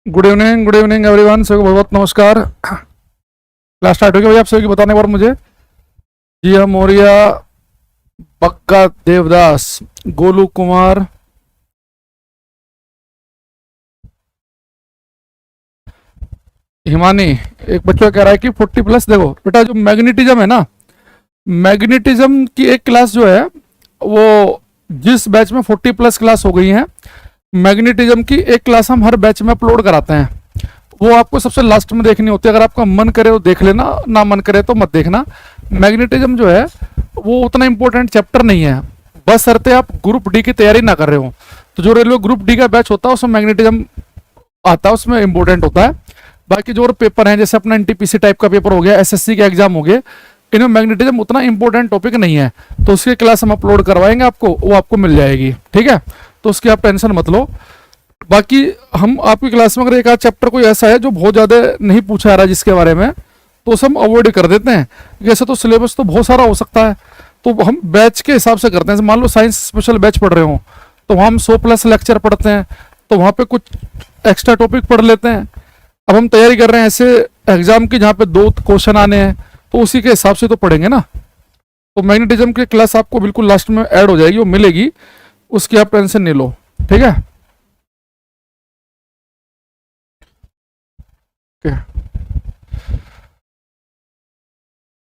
Good evening everyone, सभी को बहुत बहुत नमस्कार। क्लास स्टार्ट हो गया भाई, आप सभी को बताने पर मुझे जिया मौर्य, बक्का देवदास, गोलू कुमार, हिमानी। एक बच्चा कह रहा है कि 40 प्लस। देखो बेटा, जो मैग्नेटिज्म है ना, मैग्नेटिज्म की एक क्लास जो है वो जिस बैच में 40 प्लस क्लास हो गई है, मैग्नेटिज्म की एक क्लास हम हर बैच में अपलोड कराते हैं। वो आपको सबसे लास्ट में देखनी होती है। अगर आपका मन करे तो देख लेना, ना मन करे तो मत देखना। मैग्नेटिज्म जो है वो उतना इंपॉर्टेंट चैप्टर नहीं है, बस शर्ते आप ग्रुप डी की तैयारी ना कर रहे हो। तो जो रेलवे ग्रुप डी का बैच होता है उसमें मैग्नेटिज्म आता है, उसमें इंपॉर्टेंट होता है। बाकी जो और पेपर हैं, जैसे अपना एनटीपीसी टाइप का पेपर हो गया, एसएससी के एग्जाम हो गए, इनमें मैग्नेटिज्म उतना इंपॉर्टेंट टॉपिक नहीं है। तो उसकी क्लास हम अपलोड करवाएंगे आपको, वो आपको मिल जाएगी, ठीक है। तो उसकी आप टेंशन मत लो। बाकी हम आपकी क्लास में अगर एक आध चैप्टर कोई ऐसा है जो बहुत ज़्यादा नहीं पूछा आ रहा है जिसके बारे में, तो उसे हम अवॉइड कर देते हैं। जैसे तो सिलेबस तो बहुत सारा हो सकता है, तो हम बैच के हिसाब से करते हैं। मान लो साइंस स्पेशल बैच पढ़ रहे हो तो वहाँ हम 100 प्लस लेक्चर पढ़ते हैं, तो वहाँ पे कुछ एक्स्ट्रा टॉपिक पढ़ लेते हैं। अब हम तैयारी कर रहे हैं ऐसे एग्जाम की जहाँ पे 2 क्वेश्चन आने हैं, तो उसी के हिसाब से तो पढ़ेंगे ना। तो मैग्नेटिज्म की क्लास आपको बिल्कुल लास्ट में ऐड हो जाएगी, वो मिलेगी, उसकी आप टेंशन नहीं लो, ठीक है। ओके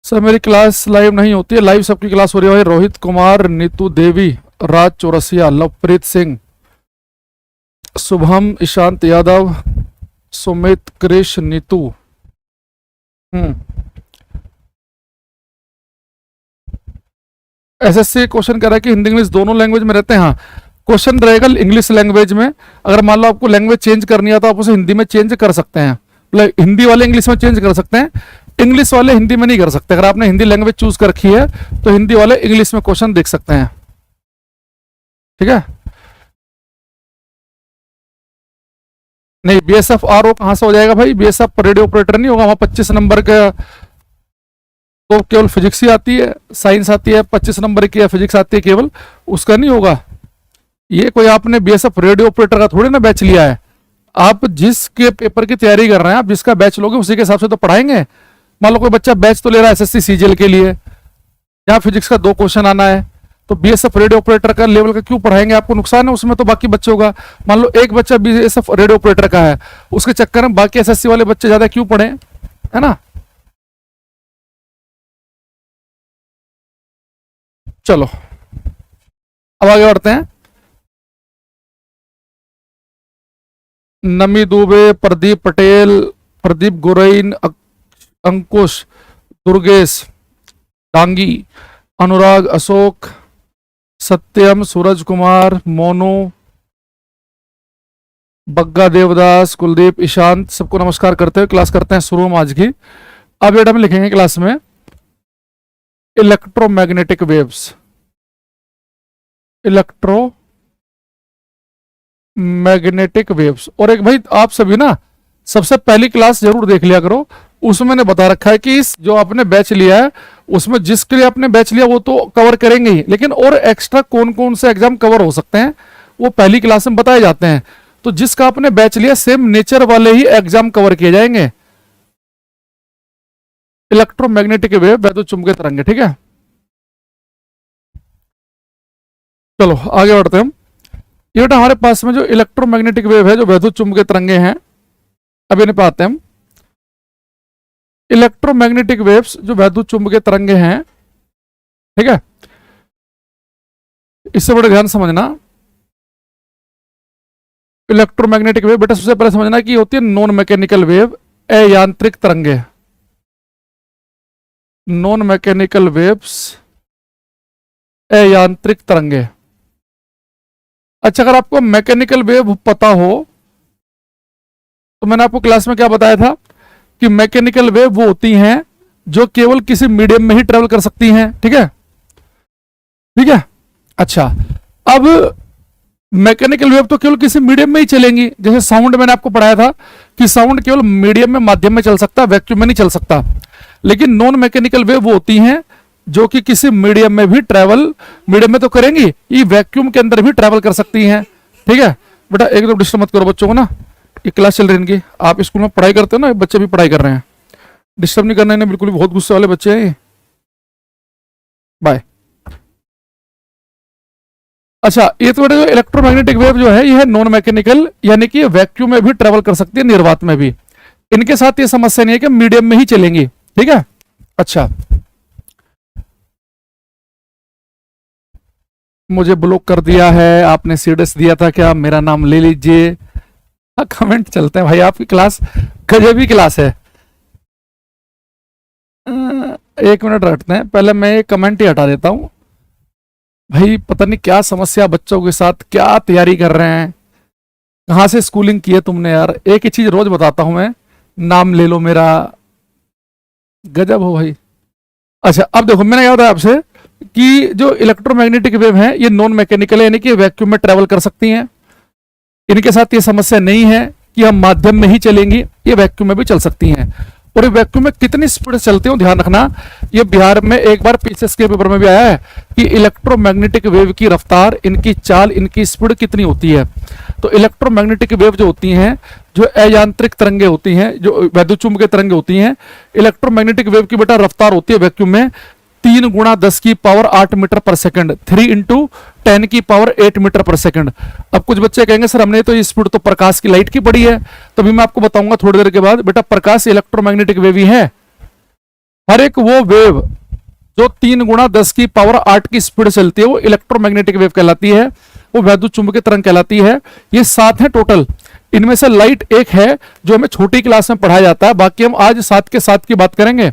सर, मेरी क्लास लाइव नहीं होती है। लाइव सबकी क्लास हो रही है। रोहित कुमार, नीतू देवी, राज चौरसिया, लवप्रीत सिंह, शुभम, ईशांत यादव, सुमित, कृष, नीतू। एसएससी क्वेश्चन कह रहा है कि हिंदी इंग्लिश दोनों लैंग्वेज में रहते हैं। हाँ, क्वेश्चन रहेगा इंग्लिश लैंग्वेज में। अगर मान लो आपको लैंग्वेज चेंज करनी है तो आप उसे हिंदी में चेंज कर सकते हैं। मतलब हिंदी वाले इंग्लिश में चेंज कर सकते हैं, इंग्लिश वाले हिंदी में नहीं कर सकते। अगर आपने हिंदी लैंग्वेज चूज कर रखी है तो हिंदी वाले इंग्लिश में क्वेश्चन देख सकते हैं, ठीक है। नहीं, बीएसएफ आरओ कहां से हो जाएगा भाई? बीएसएफ रेडियो ऑपरेटर नहीं होगा। वहां 25 नंबर का तो केवल फिजिक्स ही आती है, साइंस आती है, 25 नंबर की फिजिक्स आती है केवल, उसका नहीं होगा। ये कोई आपने बीएसएफ रेडियो ऑपरेटर का थोड़ी ना बैच लिया है। आप जिसके पेपर की तैयारी कर रहे हैं, आप जिसका बैच लोगे उसी के हिसाब से तो पढ़ाएंगे। मान लो कोई बच्चा बैच तो ले रहा है एसएससी सीजीएल के लिए, यहाँ फिजिक्स का 2 क्वेश्चन आना है, तो बीएसएफ रेडियो ऑपरेटर का लेवल का क्यों पढ़ाएंगे? आपको नुकसान है उसमें तो बाकी बच्चों का। मान लो एक बच्चा बीएसएफ रेडियो ऑपरेटर का है, उसके चक्कर में बाकी एसएससी वाले बच्चे ज्यादा क्यों पढ़े, है ना। चलो अब आगे बढ़ते हैं। नमी दुबे, प्रदीप पटेल, प्रदीप गुरैन, अंकुश, दुर्गेश डांगी, अनुराग, अशोक, सत्यम, सूरज कुमार, मोनू, बग्गा देवदास, कुलदीप, ईशांत, सबको नमस्कार करते हुए क्लास करते हैं शुरू हम आज की। अब बेटा हम लिखेंगे क्लास में electromagnetic waves. Electro magnetic waves. और एक भाई आप सभी ना सबसे पहली क्लास जरूर देख लिया करो, उसमें मैंने बता रखा है कि इस जो आपने बैच लिया है उसमें जिसके लिए आपने बैच लिया वो तो कवर करेंगे ही, लेकिन और एक्स्ट्रा कौन कौन से एग्जाम कवर हो सकते हैं वो पहली क्लास में बताए जाते हैं। तो जिसका आपने बैच लिया सेम नेचर वाले ही एग्जाम कवर किए जाएंगे। इलेक्ट्रोमैग्नेटिक वेव, वैद्युत चुंबकीय तरंगे, ठीक है। चलो आगे बढ़ते हैं हम। ये बेटा हमारे पास में जो इलेक्ट्रोमैग्नेटिक वेव है, जो वैद्युत चुंबकीय तरंगे हैं, अब इन्हें पाते हैं हम। इलेक्ट्रोमैग्नेटिक वेव्स जो वैद्युत चुंबकीय तरंगे हैं, ठीक है, इससे बड़े ध्यान समझना। इलेक्ट्रोमैग्नेटिक वेव बेटा सबसे पहले समझना कि होती है नॉन मैकेनिकल वेव, अयांत्रिक तरंगे। नॉन मैकेनिकल वेव्स, अयांत्रिक तरंगे। अच्छा, अगर आपको मैकेनिकल वेव पता हो तो मैंने आपको क्लास में क्या बताया था कि मैकेनिकल वेव वो होती हैं जो केवल किसी मीडियम में ही ट्रेवल कर सकती हैं, ठीक है, ठीक है। अच्छा, अब मैकेनिकल वेव तो केवल किसी मीडियम में ही चलेंगी। जैसे साउंड मैंने आपको पढ़ाया था कि साउंड केवल मीडियम में, माध्यम में चल सकता है, वैक्यूम में नहीं चल सकता। लेकिन नॉन मैकेनिकल वेव वो होती हैं जो कि किसी मीडियम में भी ट्रेवल, मीडियम में तो करेंगी, ये वैक्यूम के अंदर भी ट्रेवल कर सकती हैं, ठीक है। बेटा एकदम डिस्टर्ब मत करो बच्चों को ना, ये क्लास चल रही है इनकी, आप स्कूल में पढ़ाई करते हो ना, बच्चे भी पढ़ाई कर रहे हैं, डिस्टर्ब नहीं करना इन्हें बिल्कुल भी, बहुत गुस्से वाले बच्चे हैं ये। बाय। अच्छा, ये तो जो इलेक्ट्रोमैग्नेटिक वेव जो है ये है नॉन मैकेनिकल, यानी कि वैक्यूम में भी ट्रेवल कर सकती है, निर्वात में भी। इनके साथ ये समस्या नहीं है कि मीडियम में ही चलेंगी, ठीक है। अच्छा, मुझे ब्लॉक कर दिया है आपने, सीडीएस दिया था क्या, मेरा नाम ले लीजिए। हाँ, कमेंट चलते हैं भाई, आपकी क्लास गजबी क्लास है। एक मिनट रखते हैं, पहले मैं ये कमेंट ही हटा देता हूं भाई। पता नहीं क्या समस्या बच्चों के साथ, क्या तैयारी कर रहे हैं, कहाँ से स्कूलिंग की है तुमने यार। एक ही चीज रोज बताता हूं मैं, नाम ले लो मेरा, गजब हो भाई। अच्छा, अब देखो मैंने क्या बताया आपसे कि जो इलेक्ट्रोमैग्नेटिक वेव है ये नॉन मैकेनिकल है, यानी कि वैक्यूम में ट्रेवल कर सकती हैं। इनके साथ ये समस्या नहीं है कि हम माध्यम में ही चलेंगी, ये वैक्यूम में भी चल सकती हैं। और ये वैक्यूम में कितनी स्पीड से चलती हूँ ध्यान रखना, ये बिहार में एक बार पीसीएस के पेपर में भी आया है कि इलेक्ट्रोमैग्नेटिक वेव की रफ्तार, इनकी चाल, इनकी स्पीड कितनी होती है। तो इलेक्ट्रोमैग्नेटिक वेव जो होती हैं, जो अयांत्रिक तरंगे होती हैं, जो वैद्युत चुंबकीय तरंगे होती हैं, इलेक्ट्रोमैग्नेटिक वेव की बेटा रफ्तार होती है वैक्यूम में 3 गुणा 10 की पावर 8 मीटर पर सेकंड, 3 इंटू 10 की पावर 8 मीटर पर सेकंड। अब कुछ बच्चे कहेंगे सर हमने तो ये स्पीड तो प्रकाश की लाइट की पढ़ी है, तभी मैं आपको बताऊंगा थोड़ी देर के बाद, बेटा प्रकाश इलेक्ट्रोमैग्नेटिक वेव ही है। हर एक वो वेव जो 3 गुणा 10 की पावर 8 की स्पीड चलती है वो इलेक्ट्रोमैग्नेटिक वेव कहलाती है, वो वैद्युत चुंबकीय तरंग कहलाती है। ये 7 है टोटल, इनमें से लाइट एक है जो हमें छोटी क्लास में पढ़ाया जाता है, बाकी हम आज 7 के 7 की बात करेंगे।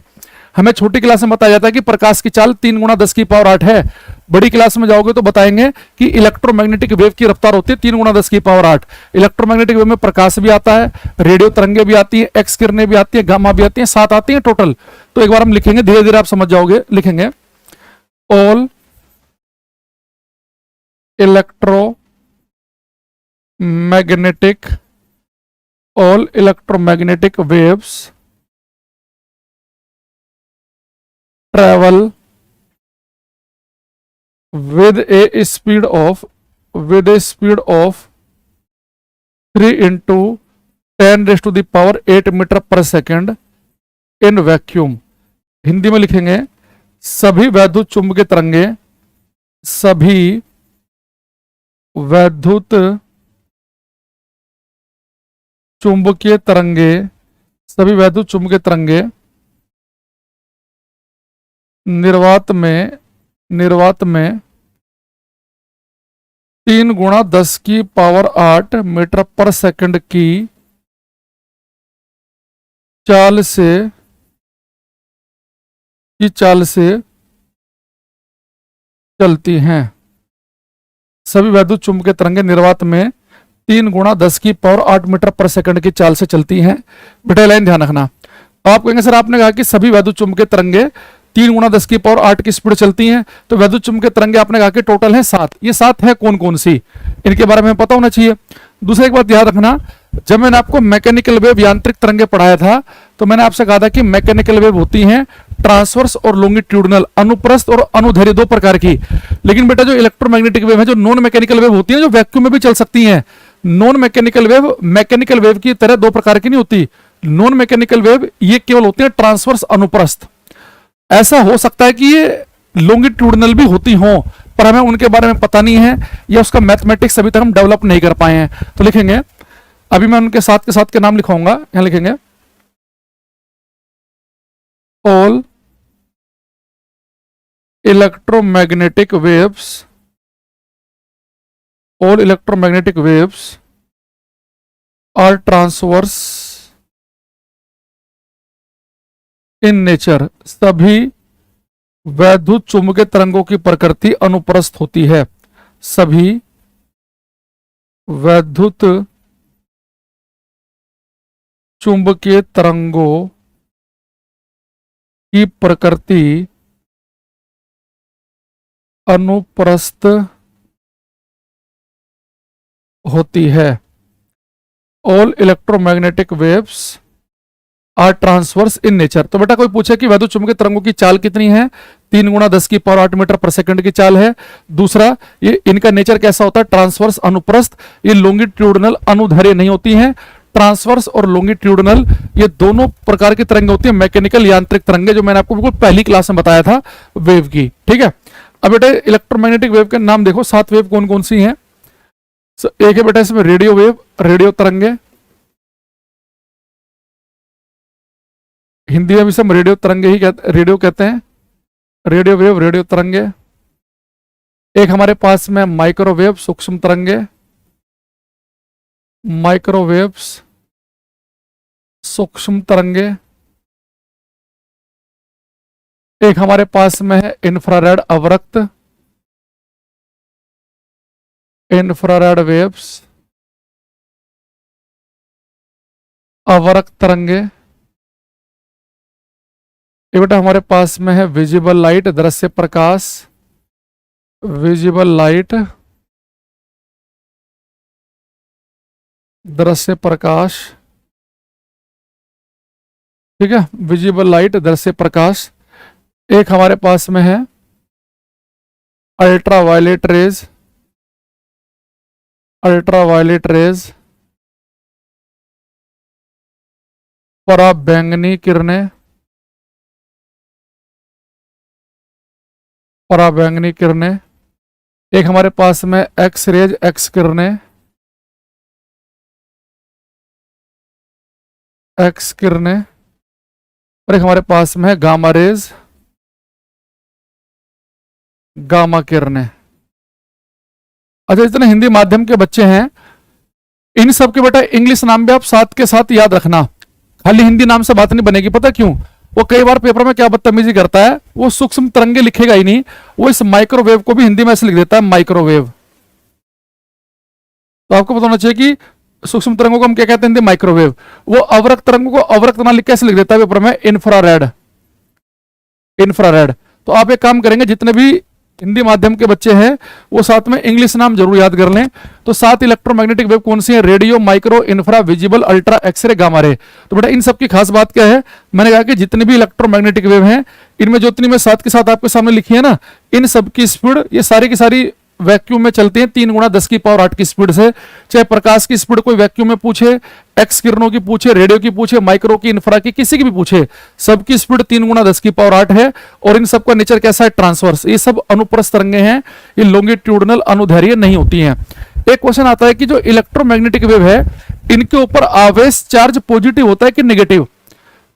हमें छोटी क्लास में बताया जाता है कि प्रकाश की चाल 3 गुणा 10 की पावर 8 है। बड़ी क्लास में जाओगे तो बताएंगे कि इलेक्ट्रोमैग्नेटिक वेव की रफ्तार होती है 3 गुणा 10 की पावर 8। इलेक्ट्रोमैग्नेटिक वेव में प्रकाश भी आता है, रेडियो तरंगे भी आती है, एक्स किरणें भी आती है, गामा भी आती है, 7 आती है टोटल। तो एक बार हम लिखेंगे, धीरे धीरे आप समझ जाओगे, लिखेंगे all electromagnetic waves travel with a speed of 3 into 10 raised to the power 8 metre पर सेकेंड इन वैक्यूम। हिंदी में लिखेंगे सभी वैद्युत चुंबकीय तरंगे, सभी वैद्युत चुंबकीय तरंगे, सभी वैद्युत चुंबकीय तरंगे निर्वात में 3 गुणा 10 की पावर 8 मीटर पर सेकंड की चाल से चलती हैं। सभी वैद्युत चुंबकीय तरंगे निर्वात में 3 गुणा 10 की पावर 8 मीटर पर सेकंड की चाल से चलती हैं। बेटा लाइन ध्यान रखना। आप कहेंगे सर आपने कहा कि सभी वैद्युत चुंबकीय तरंगे 3 गुणा 10 की पावर 8 की स्पीड चलती हैं, तो वैद्युत चुंबकीय तरंगे आपने कहा कि टोटल है 7। ये 7 है कौन कौन सी, इनके बारे में पता होना चाहिए। दूसरा एक बात याद रखना, जब मैंने आपको मैकेनिकल वेव यांत्रिक तरंगे पढ़ाया था तो मैंने आपसे कहा था कि मैकेनिकल वेव होती हैं ट्रांसवर्स और लॉन्गिट्यूडनल, अनुप्रस्थ और अनुदैर्घ्य, 2 प्रकार की। लेकिन बेटा जो इलेक्ट्रोमैग्नेटिक वेव है, जो नॉन मैकेनिकल वेव होती है, जो वैक्यूम में भी चल सकती हैं। Non mechanical wave mechanical wave की तरह 2 प्रकार की नहीं होती। नॉन मैकेनिकल वेव ये केवल होती है ट्रांसवर्स, अनुप्रस्थ। ऐसा हो सकता है कि ये लॉन्गिट्यूडनल भी होती हों, पर हमें उनके बारे में पता नहीं है, या उसका मैथमेटिक्स अभी तक हम डेवलप नहीं कर पाए हैं। तो लिखेंगे, अभी मैं उनके साथ के नाम लिखवाऊंगा, यहां लिखेंगे all electromagnetic waves are transverse in nature. सभी वैद्युत चुंबकीय तरंगों की प्रकृति अनुप्रस्थ होती है। सभी वैद्युत चुंबकीय तरंगों की प्रकृति अनुप्रस्थ होती है। All electromagnetic waves are transverse in nature. तो बेटा कोई पूछे कि वैद्युत चुंबकीय तरंगों की चाल कितनी है, 3 गुणा 10 की पावर 8 मीटर पर सेकंड की चाल है। दूसरा, ये इनका नेचर कैसा होता है, ट्रांसवर्स, अनुप्रस्थ। ये लॉन्गिट्यूडनल, अनुदैर्घ्य नहीं होती हैं। ट्रांसवर्स और लॉन्गिट्यूडनल, ये दोनों प्रकार की तरंगे होती है, मैकेनिकल यांत्रिक तरंगे, जो मैंने आपको बिल्कुल पहली क्लास में बताया था वेव की। ठीक है, अब बेटे इलेक्ट्रोमैग्नेटिक वेव के नाम देखो, 7 वेव कौन कौन सी हैं। एक है बेटा इसमें रेडियो वेव, रेडियो तरंगे, हिंदी में भी सब रेडियो तरंगे ही रेडियो कहते हैं, रेडियो वेव, रेडियो तरंगे। एक हमारे पास में माइक्रोवेव, सूक्ष्म तरंगे, माइक्रोवेव्स, सूक्ष्म तरंगे। एक हमारे पास में है इंफ्रारेड अवरक्त, इंफ्रारेड वेव्स, अवरक्त तरंगे। ये बेटा हमारे पास में है विजिबल लाइट, दृश्य प्रकाश, विजिबल लाइट, दृश्य प्रकाश। ठीक है, विजिबल लाइट, दृश्य प्रकाश। एक हमारे पास में है ultra violet rays, ultra violet rays, पराबैंगनी किरणें, पराबैंगनी किरणें। एक हमारे पास में एक्स रेज, एक्स किरणें, एक्स किरणें। और एक हमारे पास में है गामा रेज, गामा किरणें। अच्छा, जितने हिंदी माध्यम के बच्चे हैं इन सब के बेटा इंग्लिश नाम भी आप साथ के साथ याद रखना, खाली हिंदी नाम से बात नहीं बनेगी। पता क्यों? वो कई बार पेपर में क्या बदतमीजी करता है, वो सूक्ष्म तरंगे लिखेगा ही नहीं, वो इस माइक्रोवेव को भी हिंदी में ऐसे लिख देता है माइक्रोवेव। तो आपको पता होना चाहिए कि सूक्ष्म तरंगों को हम क्या कहते हैं हिंदी, माइक्रोवेव। वो अवरक्त तरंगों को अवरक्त ना लिख के ऐसे लिख देता है पेपर में इंफ्रारेड, इंफ्रारेड। तो आप एक काम करेंगे, जितने भी हिंदी माध्यम के बच्चे हैं वो साथ में इंग्लिश नाम जरूर याद कर लें। तो 7 इलेक्ट्रोमैग्नेटिक वेव कौन सी है? Radio, micro, infra, visible, ultra, X ray, gamma ray. तो बेटा इन सब की खास बात क्या है, मैंने कहा कि जितनी भी इलेक्ट्रोमैग्नेटिक वेव हैं इनमें जो इतनी मैं साथ के साथ आपके सामने लिखी है ना, इन सब की स्पीड ये सारी की सारी वैक्यूम में चलती हैं 3 गुणा 10 की पावर 8 की स्पीड से। चाहे प्रकाश की स्पीड कोई वैक्यूम में पूछे, एक्स किरणों की पूछे, रेडियो की पूछे, माइक्रो की, इंफ्रा की, किसी की भी पूछे, सबकी स्पीड 3 गुणा 10 की पावर 8 है। और इन सबका नेचर कैसा है? ट्रांसवर्स। ये सब अनुप्रस्थ तरंगे हैं, ये लॉन्गिट्यूडनल अनुदैर्घ्य नहीं होती हैं। एक क्वेश्चन आता है कि जो इलेक्ट्रोमैग्नेटिक वेव है इनके ऊपर आवेश चार्ज पॉजिटिव होता है कि नेगेटिव?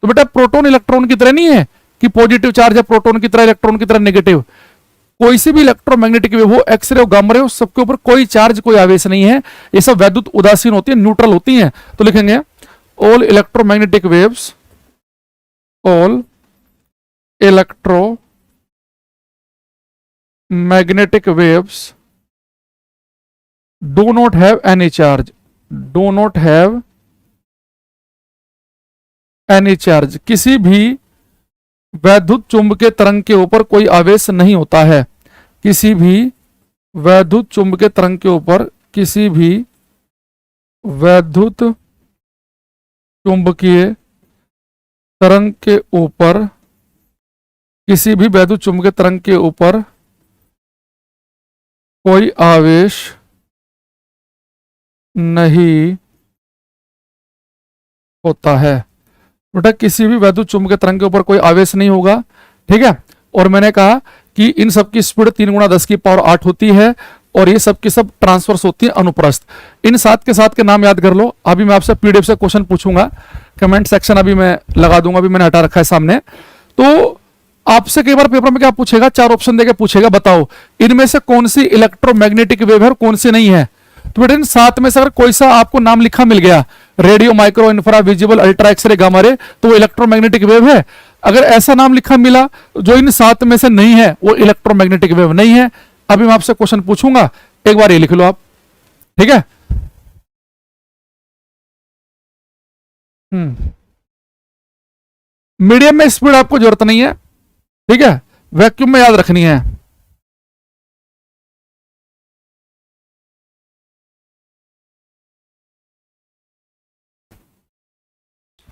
तो बेटा प्रोटॉन इलेक्ट्रॉन की तरह नहीं है कि पॉजिटिव चार्ज है प्रोटॉन की तरह, इलेक्ट्रॉन की तरह नेगेटिव। कोई सी भी इलेक्ट्रोमैग्नेटिक वेव हो, एक्सरे हो, गामा रे हो, सबके ऊपर कोई चार्ज, कोई आवेश नहीं है। ये सब वैद्युत उदासीन होती है, न्यूट्रल होती हैं। तो लिखेंगे all electromagnetic waves, all electromagnetic waves do not have any charge, do not have any charge. किसी भी वैद्युत चुंबकीय तरंग के ऊपर कोई आवेश नहीं होता है, किसी भी वैद्युत चुंबकीय तरंग के ऊपर, किसी भी वैद्युत चुंबकीय तरंग के ऊपर, किसी भी वैद्युत चुंबकीय तरंग के ऊपर कोई आवेश नहीं होता है। बेटा किसी भी वैद्युत चुंबकीय तरंग के ऊपर कोई आवेश नहीं होगा, ठीक है। और मैंने कहा कि इन सब की स्पीड 3 गुणा 10 की पावर 8 होती है और ये सब की सब ट्रांसवर्स होती है, अनुप्रस्थ। इन 7 के 7 के नाम याद कर लो। अभी मैं आपसे पीडीएफ से क्वेश्चन पूछूंगा, कमेंट सेक्शन अभी मैं लगा दूंगा, अभी मैंने हटा रखा है सामने। तो आपसे कई बार पेपर में क्या पूछेगा, 4 ऑप्शन देके पूछेगा, बताओ इनमें से कौन सी इलेक्ट्रोमैग्नेटिक वेव है और कौन सी नहीं है। तो बेटा इन 7 में से अगर कोई सा आपको नाम लिखा मिल गया, radio, micro, infra, visible, ultra, X ray, gamma ray, तो वो इलेक्ट्रोमैग्नेटिक वेव है। अगर ऐसा नाम लिखा मिला जो इन 7 में से नहीं है, वो इलेक्ट्रोमैग्नेटिक वेव नहीं है। अभी मैं आपसे क्वेश्चन पूछूंगा, एक बार ये लिख लो आप, ठीक है। मीडियम में स्पीड आपको जरूरत नहीं है, ठीक है, वैक्यूम में याद रखनी है।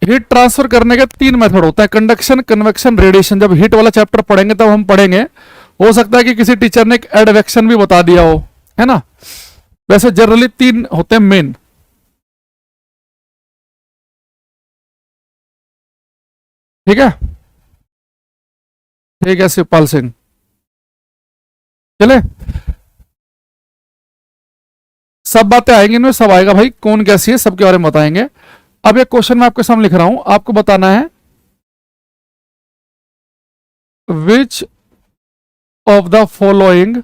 हीट ट्रांसफर करने के 3 मेथड होते हैं, कंडक्शन, कन्वेक्शन, रेडिएशन। जब हीट वाला चैप्टर पढ़ेंगे तब हम पढ़ेंगे, हो सकता है कि किसी टीचर ने एक एडवेक्शन भी बता दिया हो, है ना। वैसे जनरली 3 होते हैं मेन। ठीक है, ठीक है शिवपाल सिंह। चले, सब बातें आएंगी इनमें, सब आएगा भाई, कौन कैसी है सबके बारे में बताएंगे। अब एक क्वेश्चन मैं आपके सामने लिख रहा हूं, आपको बताना है which of the following,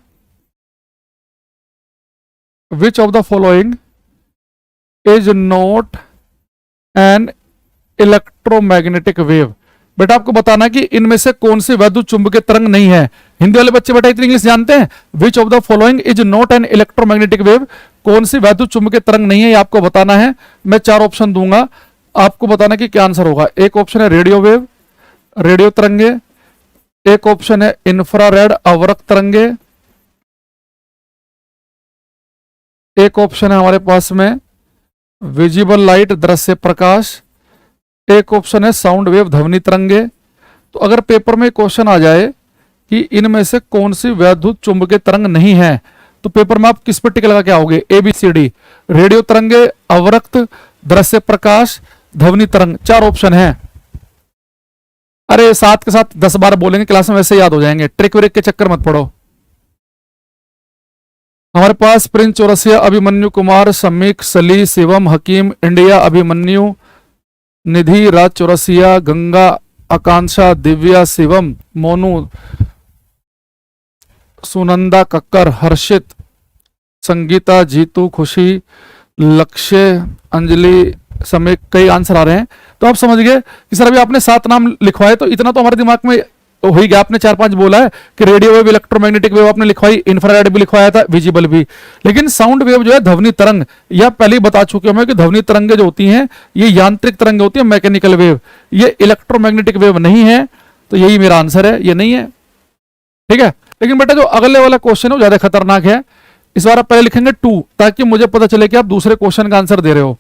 which of the following is not an electromagnetic wave. बेटा आपको बताना है कि इनमें से कौन सी वैद्युत चुंबकीय तरंग नहीं है। हिंदी वाले बच्चे बेटा इतनी इंग्लिश जानते हैं। Which of the following is not an electromagnetic wave, कौन सी वैद्युत चुंबकीय तरंग नहीं है, ये आपको बताना है। मैं 4 ऑप्शन दूंगा, आपको बताना कि क्या आंसर होगा। एक ऑप्शन है रेडियो वेव, रेडियो तरंगे। एक ऑप्शन है इंफ्रारेड अवरक तरंगे। एक ऑप्शन है हमारे पास में विजिबल लाइट दृश्य प्रकाश। एक ऑप्शन है साउंड वेव ध्वनि तरंगे। तो अगर पेपर में क्वेश्चन आ जाए कि इनमें से कौन सी वैद्युत चुंबकीय तरंग नहीं है, तो पेपर में आप किस पर टिक लगा के आओगे? ABCD, रेडियो तरंगे, अवरक्त, दृश्य प्रकाश, ध्वनि तरंग, 4 ऑप्शन है। अरे साथ के साथ 10 बार बोलेंगे क्लास में, वैसे याद हो जाएंगे, ट्रिक व्रिक के चक्कर मत पड़ो। हमारे पास प्रिंस चौरसिया, अभिमन्यु कुमार, समीक, सली, शिवम, हकीम, इंडिया, अभिमन्यु, निधि, राज चौरसिया, गंगा, आकांक्षा, दिव्या, शिवम, मोनू, सुनंदा, कक्कर, हर्षित, संगीता, जीतू, खुशी, लक्ष्य, अंजलि समेत कई आंसर आ रहे हैं। तो आप समझ गए कि सर अभी आपने 7 नाम लिखवाए, तो इतना तो हमारे दिमाग में हो ही गया। आपने 4-5 बोला है कि रेडियो वेव, इलेक्ट्रोमैग्नेटिक वेव आपने लिखवाई, इंफ्रारेड भी लिखवाया था, विजिबल भी। लेकिन साउंड वेव जो है ध्वनि तरंग, यह पहले ही बता चुके हमें कि ध्वनि तरंगे जो होती हैं ये यांत्रिक तरंगे होती है, मैकेनिकल वेव, ये इलेक्ट्रोमैग्नेटिक वेव नहीं है। तो यही मेरा आंसर है, ये नहीं है। ठीक है, लेकिन बेटा जो अगले वाला क्वेश्चन है वो ज्यादा खतरनाक है। इस बार आप पहले लिखेंगे 2, ताकि मुझे पता चले कि आप दूसरे क्वेश्चन का आंसर दे रहे हो।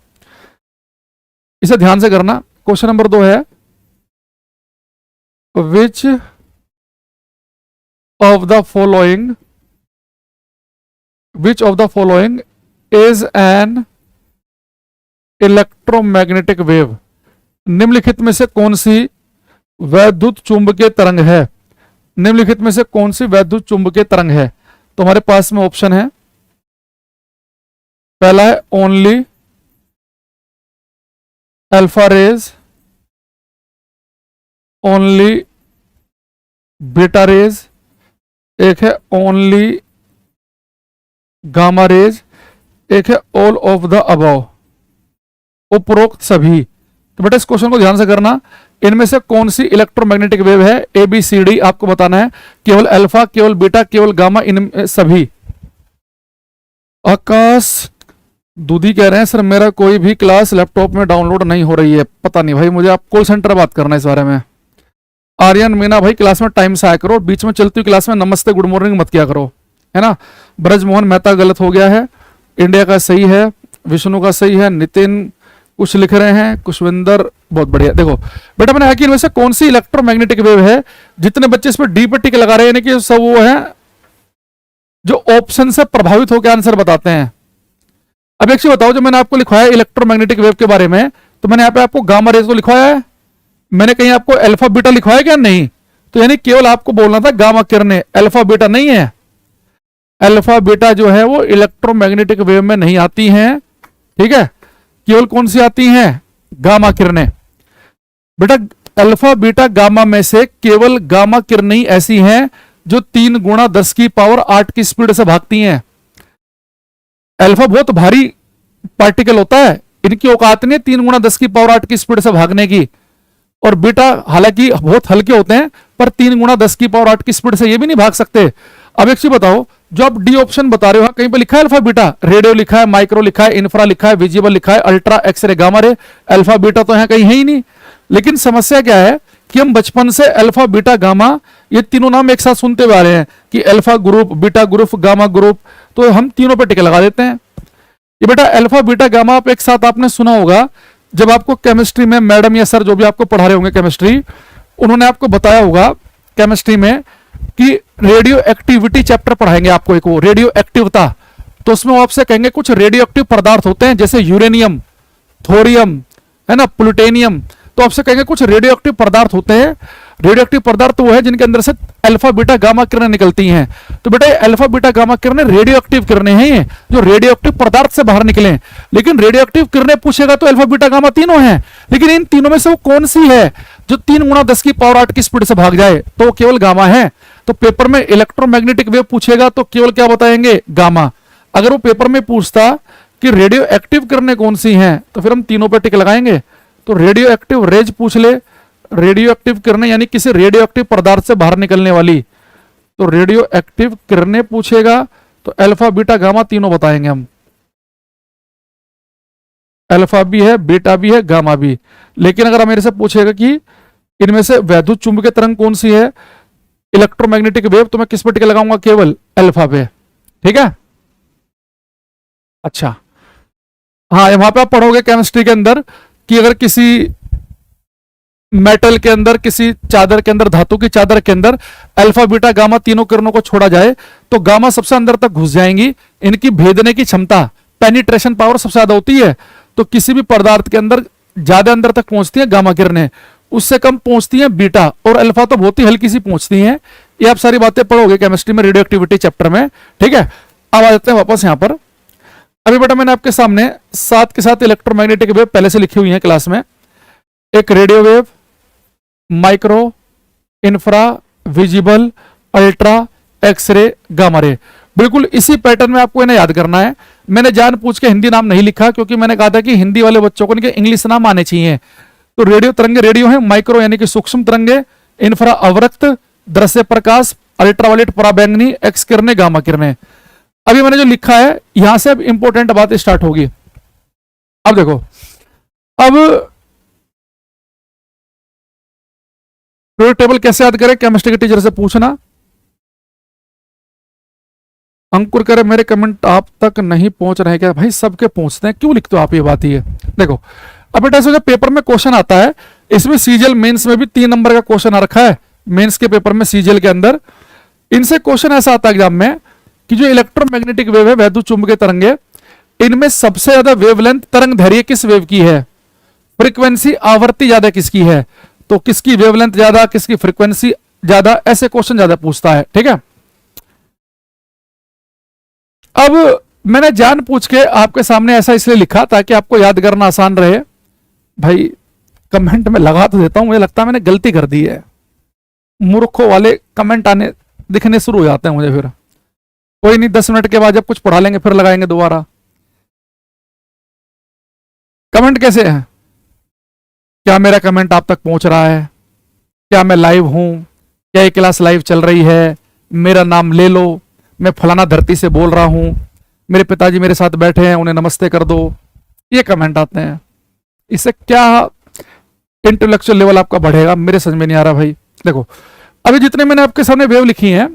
इसे ध्यान से करना। क्वेश्चन नंबर 2 है which of the following, which of the following is an electromagnetic wave. निम्नलिखित में से कौन सी वैद्युत चुंबकीय तरंग है? निम्नलिखित में से कौन सी वैद्युत चुंबकीय तरंग है? तो हमारे पास में ऑप्शन है, पहला है only alpha rays, only beta rays, एक है ओनली गामा रेज, एक है ऑल ऑफ द अबव, उपरोक्त सभी। तो बेटा इस क्वेश्चन को ध्यान से करना, इनमें से कौन सी इलेक्ट्रोमैग्नेटिक वेव है? ABCD आपको बताना है, केवल अल्फा, केवल बीटा, केवल गामा, इन सभी। आकाश दूधी कह रहे हैं सर मेरा कोई भी क्लास लैपटॉप में डाउनलोड नहीं हो रही है। पता नहीं भाई, मुझे आप कॉल सेंटर बात करना है इस बारे में। आर्यन मीना भाई क्लास में टाइम से आया करो, बीच में चलती हुई क्लास में नमस्ते गुड मॉर्निंग मत किया करो, है ना। ब्रजमोहन मेहता गलत हो गया है, इंडिया का सही है, विष्णु का सही है, नितिन कुछ लिख रहे हैं, कुशविंदर बहुत बढ़िया। देखो बेटा मैंने कहा कि इनमें से कौन सी इलेक्ट्रोमैग्नेटिक वेव है, जितने बच्चे इस पर डी पर टिक लगा रहे हैं, यानी कि सब वो है जो ऑप्शन से प्रभावित होकर आंसर बताते हैं। अब एक चीज बताओ, जो मैंने आपको लिखवाया इलेक्ट्रोमैग्नेटिक वेव के बारे में, तो मैंने यहाँ पे आपको गामा रेज को लिखवाया है, मैंने कहीं आपको अल्फा बीटा लिखवाया क्या? नहीं। तो यानी केवल आपको बोलना था गामा किरणें, अल्फा बीटा नहीं है। अल्फा बीटा जो है वो इलेक्ट्रोमैग्नेटिक वेव में नहीं आती हैं, ठीक है। केवल कौन सी आती हैं? गामा किरणें। बेटा अल्फा बीटा गामा में से केवल गामा किरणें ही ऐसी हैं जो 3 गुणा 10 की पावर 8 की स्पीड से भागती हैं। अल्फा बहुत भारी पार्टिकल होता है, इनकी औकात नहीं 3 गुणा 10 की पावर 8 की स्पीड से भागने की। और बीटा हालांकि बहुत हल्के होते हैं, पर 3 गुणा 10 की पावर 8 की स्पीड से ये भी नहीं भाग सकते। अब एक चीज बताओ, जो आप डी ऑप्शन बता रहे हो, कहीं पर लिखा है अल्फा बीटा? रेडियो लिखा है, माइक्रो लिखा है, इंफ्रा लिखा है, विजिबल लिखा है, ultra, X ray, gamma ray. Alpha beta तो यहां कहीं है ही नहीं। लेकिन समस्या क्या है कि हम बचपन से अल्फा बीटा गामा ये तीनों नाम एक साथ सुनते हुए आ रहे हैं कि alpha group, beta group, gamma group, तो हम तीनों पे टिके लगा देते हैं। ये बेटा अल्फा बीटा गामा आप एक साथ आपने सुना होगा, जब आपको केमिस्ट्री में मैडम या सर जो भी आपको पढ़ा रहे होंगे केमिस्ट्री, उन्होंने आपको बताया होगा केमिस्ट्री में कि रेडियो एक्टिविटी चैप्टर पढ़ाएंगे आपको, एक वो रेडियो एक्टिवता। तो उसमें वो आपसे कहेंगे कुछ रेडियो एक्टिव पदार्थ होते हैं, जैसे यूरेनियम, थोरियम, है ना, प्लूटोनियम। तो तो आपसे कहेंगे कुछ रेडियो एक्टिव पदार्थ होते हैं। रेडियो एक्टिव पदार्थ वो है जिनके अंदर से अल्फा बीटा गामा किरणें निकलती हैं। तो बेटा अल्फा बीटा गामा किरणें रेडियो एक्टिव किरणें हैं, ये जो रेडियो एक्टिव पदार्थ से बाहर निकले। लेकिन रेडियो एक्टिव किरणें पूछेगा तो अल्फा बीटा गामा तीनों हैं, लेकिन इन तीनों में से वो कौन सी है जो 3 गुना 10 की पावर 8 की स्पीड से भाग जाए, तो केवल गामा है। तो पेपर में इलेक्ट्रोमैग्नेटिक वेव पूछेगा तो केवल क्या बताएंगे, गामा। अगर वो पेपर में पूछता कि रेडियो एक्टिव किरणें कौन सी हैं तो फिर हम तीनों पर टिक लगाएंगे। तो रेडियो एक्टिव रेज पूछ ले, रेडियो एक्टिव किरणें यानी किसी रेडियो एक्टिव पदार्थ से बाहर निकलने वाली, तो रेडियो एक्टिव किरणें पूछेगा तो अल्फा बीटा गामा तीनों बताएंगे हम। अल्फा भी है, बीटा भी है, गामा भी। लेकिन अगर मेरे से पूछेगा कि इनमें से वैद्युत चुंबकीय तरंग कौन सी है, इलेक्ट्रोमैग्नेटिक वेव, तो मैं किस पर टिक लगाऊंगा, केवल अल्फा पे। ठीक है, अच्छा हाँ, वहां पे आप पढ़ोगे केमिस्ट्री के अंदर कि अगर किसी मेटल के अंदर, किसी चादर के अंदर, धातु की चादर के अंदर अल्फा बीटा गामा तीनों किरणों को छोड़ा जाए तो गामा सबसे अंदर तक घुस जाएंगी। इनकी भेदने की क्षमता, पेनिट्रेशन पावर सबसे ज्यादा होती है। तो किसी भी पदार्थ के अंदर ज्यादा अंदर तक पहुंचती है गामा किरणें, उससे कम पहुंचती है बीटा, और अल्फा तो बहुत ही हल्की सी पहुंचती है। ये आप सारी बातें पढ़ोगे केमिस्ट्री में, रेडियो एक्टिविटी चैप्टर में। ठीक है, अब आ जाते हैं वापस यहां पर। अभी बेटा मैंने आपके सामने साथ के साथ इलेक्ट्रोमैग्नेटिक वेव पहले से लिखी हुई है क्लास में। एक radio wave, micro, infra, visible, ultra, X ray, gamma ray. बिल्कुल इसी पैटर्न में आपको इन्हें याद करना है। मैंने जानबूझ के हिंदी नाम नहीं लिखा क्योंकि मैंने कहा था कि हिंदी वाले बच्चों को इनके इंग्लिश नाम आने चाहिए। तो रेडियो तरंगे रेडियो है, माइक्रो यानी कि सूक्ष्म तरंगे, इंफ्रा अवरक्त दृश्य प्रकाश, अल्ट्रावायलेट पराबैंगनी, एक्स किरणें, गामा किरणें। अभी मैंने जो लिखा है यहां से अब इंपॉर्टेंट बात स्टार्ट होगी। अब देखो, अब पीरियोडिक टेबल कैसे याद करें, केमिस्ट्री के टीचर से पूछना। अंकुर करे मेरे कमेंट आप तक नहीं पहुंच रहे क्या? भाई सबके पहुंचते हैं, क्यों लिखते हो आप ये बात? ये देखो, अब बेटा जब पेपर में क्वेश्चन आता है, इसमें सीजीएल मेंस में भी 3 नंबर का क्वेश्चन आ रखा है। मेंस के पेपर में सीजीएल के अंदर इनसे क्वेश्चन ऐसा आता है एग्जाम में कि जो इलेक्ट्रोमैग्नेटिक वेव है, वैद्युत चुंबकीय तरंगे, इनमें सबसे ज्यादा वेवलेंथ, तरंग दैर्घ्य किस वेव की है, फ्रीक्वेंसी आवृत्ति ज्यादा किसकी है, तो किसकी वेवलेंथ ज्यादा, किसकी फ्रीक्वेंसी ज्यादा, ऐसे क्वेश्चन ज्यादा पूछता है। ठीक है, अब मैंने जान पूछ के आपके सामने ऐसा इसलिए लिखा ताकि आपको याद करना आसान रहे। भाई कमेंट में लगा तो देता हूं, मुझे लगता है मैंने गलती कर दी है। मूर्खों वाले कमेंट आने दिखने शुरू हो जाते हैं मुझे। फिर कोई नहीं, 10 मिनट के बाद जब कुछ पढ़ा लेंगे फिर लगाएंगे दोबारा। कमेंट कैसे है? क्या मेरा कमेंट आप तक पहुंच रहा है? क्या मैं लाइव हूं? क्या ये क्लास लाइव चल रही है? मेरा नाम ले लो, मैं फलाना धरती से बोल रहा हूं, मेरे पिताजी मेरे साथ बैठे हैं, उन्हें नमस्ते कर दो। ये कमेंट आते हैं, इससे क्या इंटेलेक्चुअल लेवल आपका बढ़ेगा? मेरे समझ में नहीं आ रहा भाई। देखो, अभी जितने मैंने आपके सामने वेव लिखी हैं,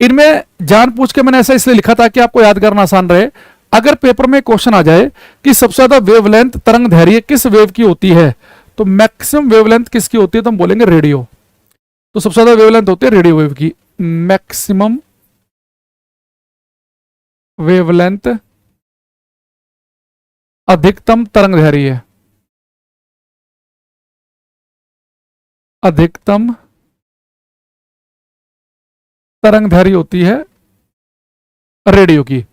इनमें जानबूझ के मैंने ऐसा इसलिए लिखा था कि आपको याद करना आसान रहे। अगर पेपर में क्वेश्चन आ जाए कि सबसे ज्यादा वेवलेंथ, तरंग दैर्घ्य किस वेव की होती है, तो मैक्सिमम वेवलेंथ किसकी होती है, तो हम बोलेंगे रेडियो। तो सबसे ज्यादा वेवलेंथ होती है रेडियो वेव की। मैक्सिमम वेवलेंथ, अधिकतम तरंग दैर्घ्य, अधिकतम तरंग दैर्घ्य होती है रेडियो की।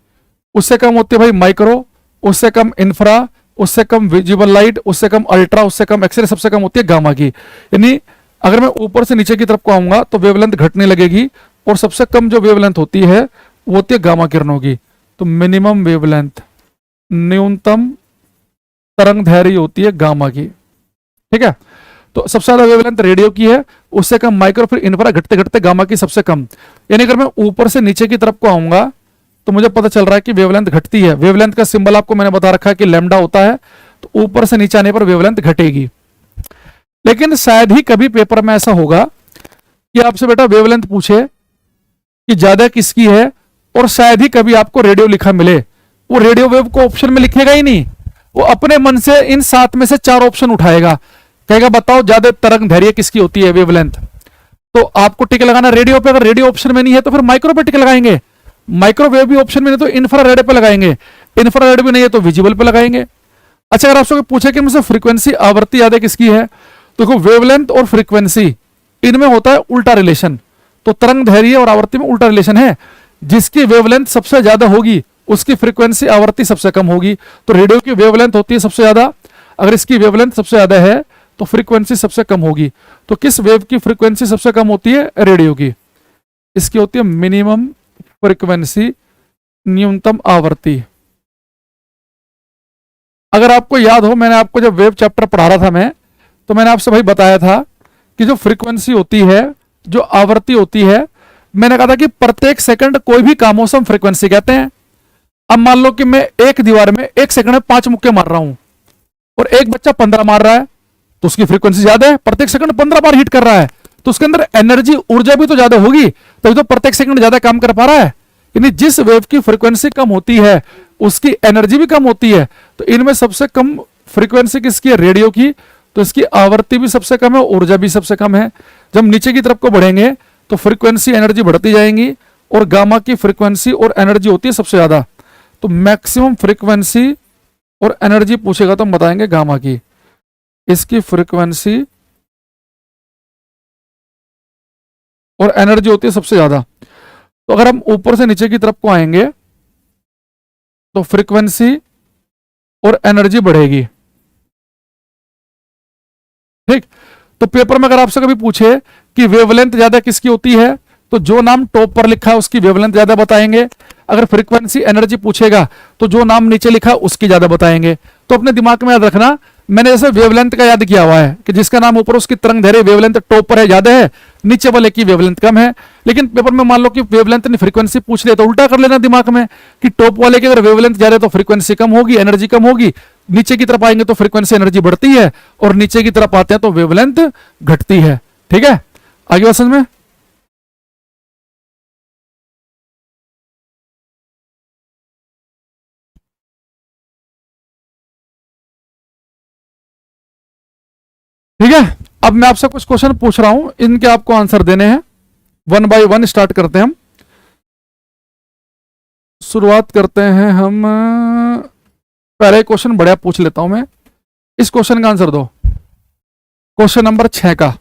उससे कम होती है भाई माइक्रो, उससे कम इंफ्रा, उससे कम विजिबल लाइट, उससे कम अल्ट्रा, उससे कम एक्सरे, सबसे कम होती है गामा की। यानी अगर मैं ऊपर से नीचे की तरफ को आऊंगा तो वेवलेंथ घटने लगेगी, और सबसे कम जो वेवलेंथ होती है वो होती है गामा किरणों की। तो मिनिमम वेवलेंथ, न्यूनतम तरंग दैर्घ्य होती है गामा की। ठीक है, तो सबसे ज्यादा वेवलेंथ रेडियो की है, उससे कम माइक्रो, फिर इंफ्रा, घटते घटते गामा की सबसे कम। यानी अगर मैं ऊपर से नीचे की तरफ को आऊंगा तो मुझे पता चल रहा है कि वेवलेंथ घटती है। वेवलेंथ का सिंबल आपको मैंने बता रखा है कि लैम्डा होता है, तो ऊपर से नीचे आने पर वेवलेंथ घटेगी। लेकिन शायद ही कभी पेपर में ऐसा होगा कि आपसे बेटा वेवलेंथ पूछे कि ज्यादा किसकी है, और शायद ही कभी आपको रेडियो लिखा मिले। वो रेडियो वेव को ऑप्शन में लिखेगा ही नहीं, वो अपने मन से इन 7 में से 4 ऑप्शन उठाएगा, कहेगा बताओ ज्यादा तरंग दैर्घ्य किसकी होती है, वेवलेंथ। तो आपको टिक लगाना रेडियो पे। अगर रेडियो ऑप्शन में नहीं है तो फिर माइक्रो पे टिक लगाएंगे, माइक्रोवेव भी ऑप्शन में नहीं तो इंफ्रारेड पे लगाएंगे, इंफ्रारेड भी नहीं है तो विजिबल पे लगाएंगे। अच्छा, अगर आपसे पूछे कि मुझसे फ्रीक्वेंसी आवृत्ति ज्यादा किसकी है, देखो वेवलेंथ और फ्रीक्वेंसी इनमें होता है उल्टा रिलेशन, तो तरंग दैर्घ्य और आवर्ती में उल्टा रिलेशन है। जिसकी वेवलेंथ सबसे ज्यादा होगी उसकी फ्रीक्वेंसी आवर्ती सबसे कम होगी। तो रेडियो की वेवलेंथ होती है सबसे ज्यादा, अगर इसकी वेवलेंथ सबसे ज्यादा है तो फ्रीक्वेंसी सबसे कम होगी। तो किस वेव की फ्रीक्वेंसी सबसे कम होती है? रेडियो की। इसकी होती है मिनिमम फ्रीक्वेंसी, न्यूनतम आवर्ती। अगर आपको याद हो, मैंने आपको जब वेव चैप्टर पढ़ा रहा था मैं, तो मैंने आपसे भाई बताया था कि जो फ्रीक्वेंसी होती है, जो आवर्ती होती है, मैंने कहा था कि प्रत्येक सेकंड कोई भी काम हो हम फ्रीक्वेंसी कहते हैं। अब मान लो कि मैं एक दीवार में एक सेकंड में 5 मुक्के मार रहा हूं और एक बच्चा 15 मार रहा है, तो उसकी फ्रीक्वेंसी ज्यादा है, प्रत्येक सेकंड 15 बार हिट कर रहा है, तो उसके अंदर एनर्जी, ऊर्जा भी तो ज्यादा होगी, तभी तो प्रत्येक सेकंड ज्यादा काम कर पा रहा है। यानी जिस वेव की फ्रीक्वेंसी कम होती है उसकी एनर्जी भी कम होती है। तो इनमें सबसे कम फ्रीक्वेंसी किसकी है? रेडियो की। तो इसकी आवर्ती भी सबसे कम है, ऊर्जा भी सबसे कम है। जब नीचे की तरफ को बढ़ेंगे तो फ्रीक्वेंसी एनर्जी बढ़ती जाएंगी, और गामा की फ्रीक्वेंसी और एनर्जी होती है सबसे ज्यादा। तो मैक्सिमम फ्रीक्वेंसी और एनर्जी पूछेगा तो हम बताएंगे गामा की। इसकी फ्रीक्वेंसी और एनर्जी होती है सबसे ज्यादा। तो अगर हम ऊपर से नीचे की तरफ को आएंगे तो फ्रीक्वेंसी और एनर्जी बढ़ेगी। ठीक। तो पेपर में अगर आपसे कभी पूछे कि वेवलेंथ ज्यादा किसकी होती है, तो जो नाम टॉप पर लिखा है उसकी वेवलेंथ ज्यादा बताएंगे। अगर फ्रीक्वेंसी एनर्जी पूछेगा तो जो नाम नीचे लिखा उसकी ज्यादा बताएंगे। तो अपने दिमाग में याद रखना, मैंने जैसे वेवलेंथ का याद किया हुआ है कि जिसका नाम ऊपर उसकी तरंग दैर्घ्य वेवलेंथ टॉप पर है, ज्यादा है, नीचे वाले की वेवलेंथ कम है। लेकिन पेपर में मान लो कि वेवलेंथ ने फ्रीक्वेंसी पूछ लिया तो उल्टा कर लेना दिमाग में कि टॉप वाले की अगर वेवलेंथ ज्यादा है तो फ्रीक्वेंसी कम होगी, एनर्जी कम होगी, नीचे की तरफ आएंगे तो फ्रीक्वेंसी एनर्जी बढ़ती है, और नीचे की तरफ आते हैं तो वेवलेंथ घटती है। ठीक है, आगे बात समझ में? ठीक है, अब मैं आपसे कुछ क्वेश्चन पूछ रहा हूं, इनके आपको आंसर देने हैं। वन बाय वन स्टार्ट करते हैं हम। शुरुआत करते हैं हम, पहले क्वेश्चन बढ़िया पूछ लेता हूं मैं। इस क्वेश्चन का आंसर दो, क्वेश्चन नंबर 6 का।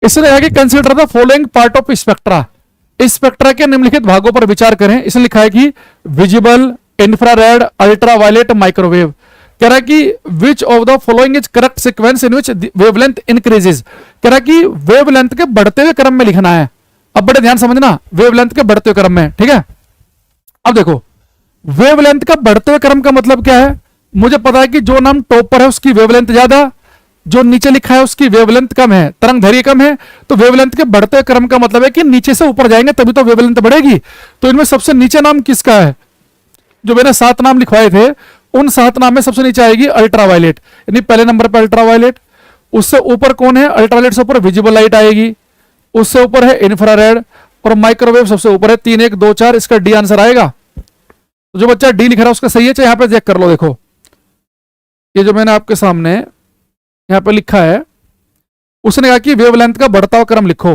इसने कहा कि consider the following part of spectra. Spectra के निम्नलिखित भागों पर विचार करें। इसने लिखा है कि विजिबल, इंफ्रारेड, अल्ट्रावायलेट, माइक्रोवेव। कह रहा है कि which of the following is correct sequence in which wavelength increases. कह रहा है कि वेवलेंथ के बढ़ते हुए क्रम में लिखना है। अब बड़े ध्यान समझना, वेवलेंथ के बढ़ते हुए क्रम में। ठीक है, अब देखो वेवलेंथ का बढ़ते हुए क्रम का मतलब क्या है। मुझे पता है कि जो नाम टॉप पर है उसकी वेवलेंथ ज्यादा, जो नीचे लिखा है उसकी वेवलेंथ कम है, तरंग दैर्घ्य कम है। तो वेवलेंथ के बढ़ते क्रम का मतलब है कि नीचे से ऊपर जाएंगे तभी तो वेवलेंथ बढ़ेगी। तो इनमें सबसे नीचे नाम किसका है? जो मैंने 7 नाम लिखवाए थे उन 7 नाम में सबसे नीचे आएगी अल्ट्रावायलेट, यानी पहले नंबर पर अल्ट्रावायलेट। उससे ऊपर कौन है? अल्ट्रावायलेट से ऊपर विजिबल लाइट आएगी। उससे ऊपर है इंफ्रारेड, और माइक्रोवेव सबसे ऊपर है। 3 1 2 4 इसका डी आंसर आएगा। तो जो बच्चा डी लिख रहा है उसका सही है, चाहे यहां पे चेक कर लो। देखो ये जो मैंने आपके सामने यहां पे लिखा है, उसने कहा कि वेवलेंथ का बढ़ता हुआ क्रम लिखो।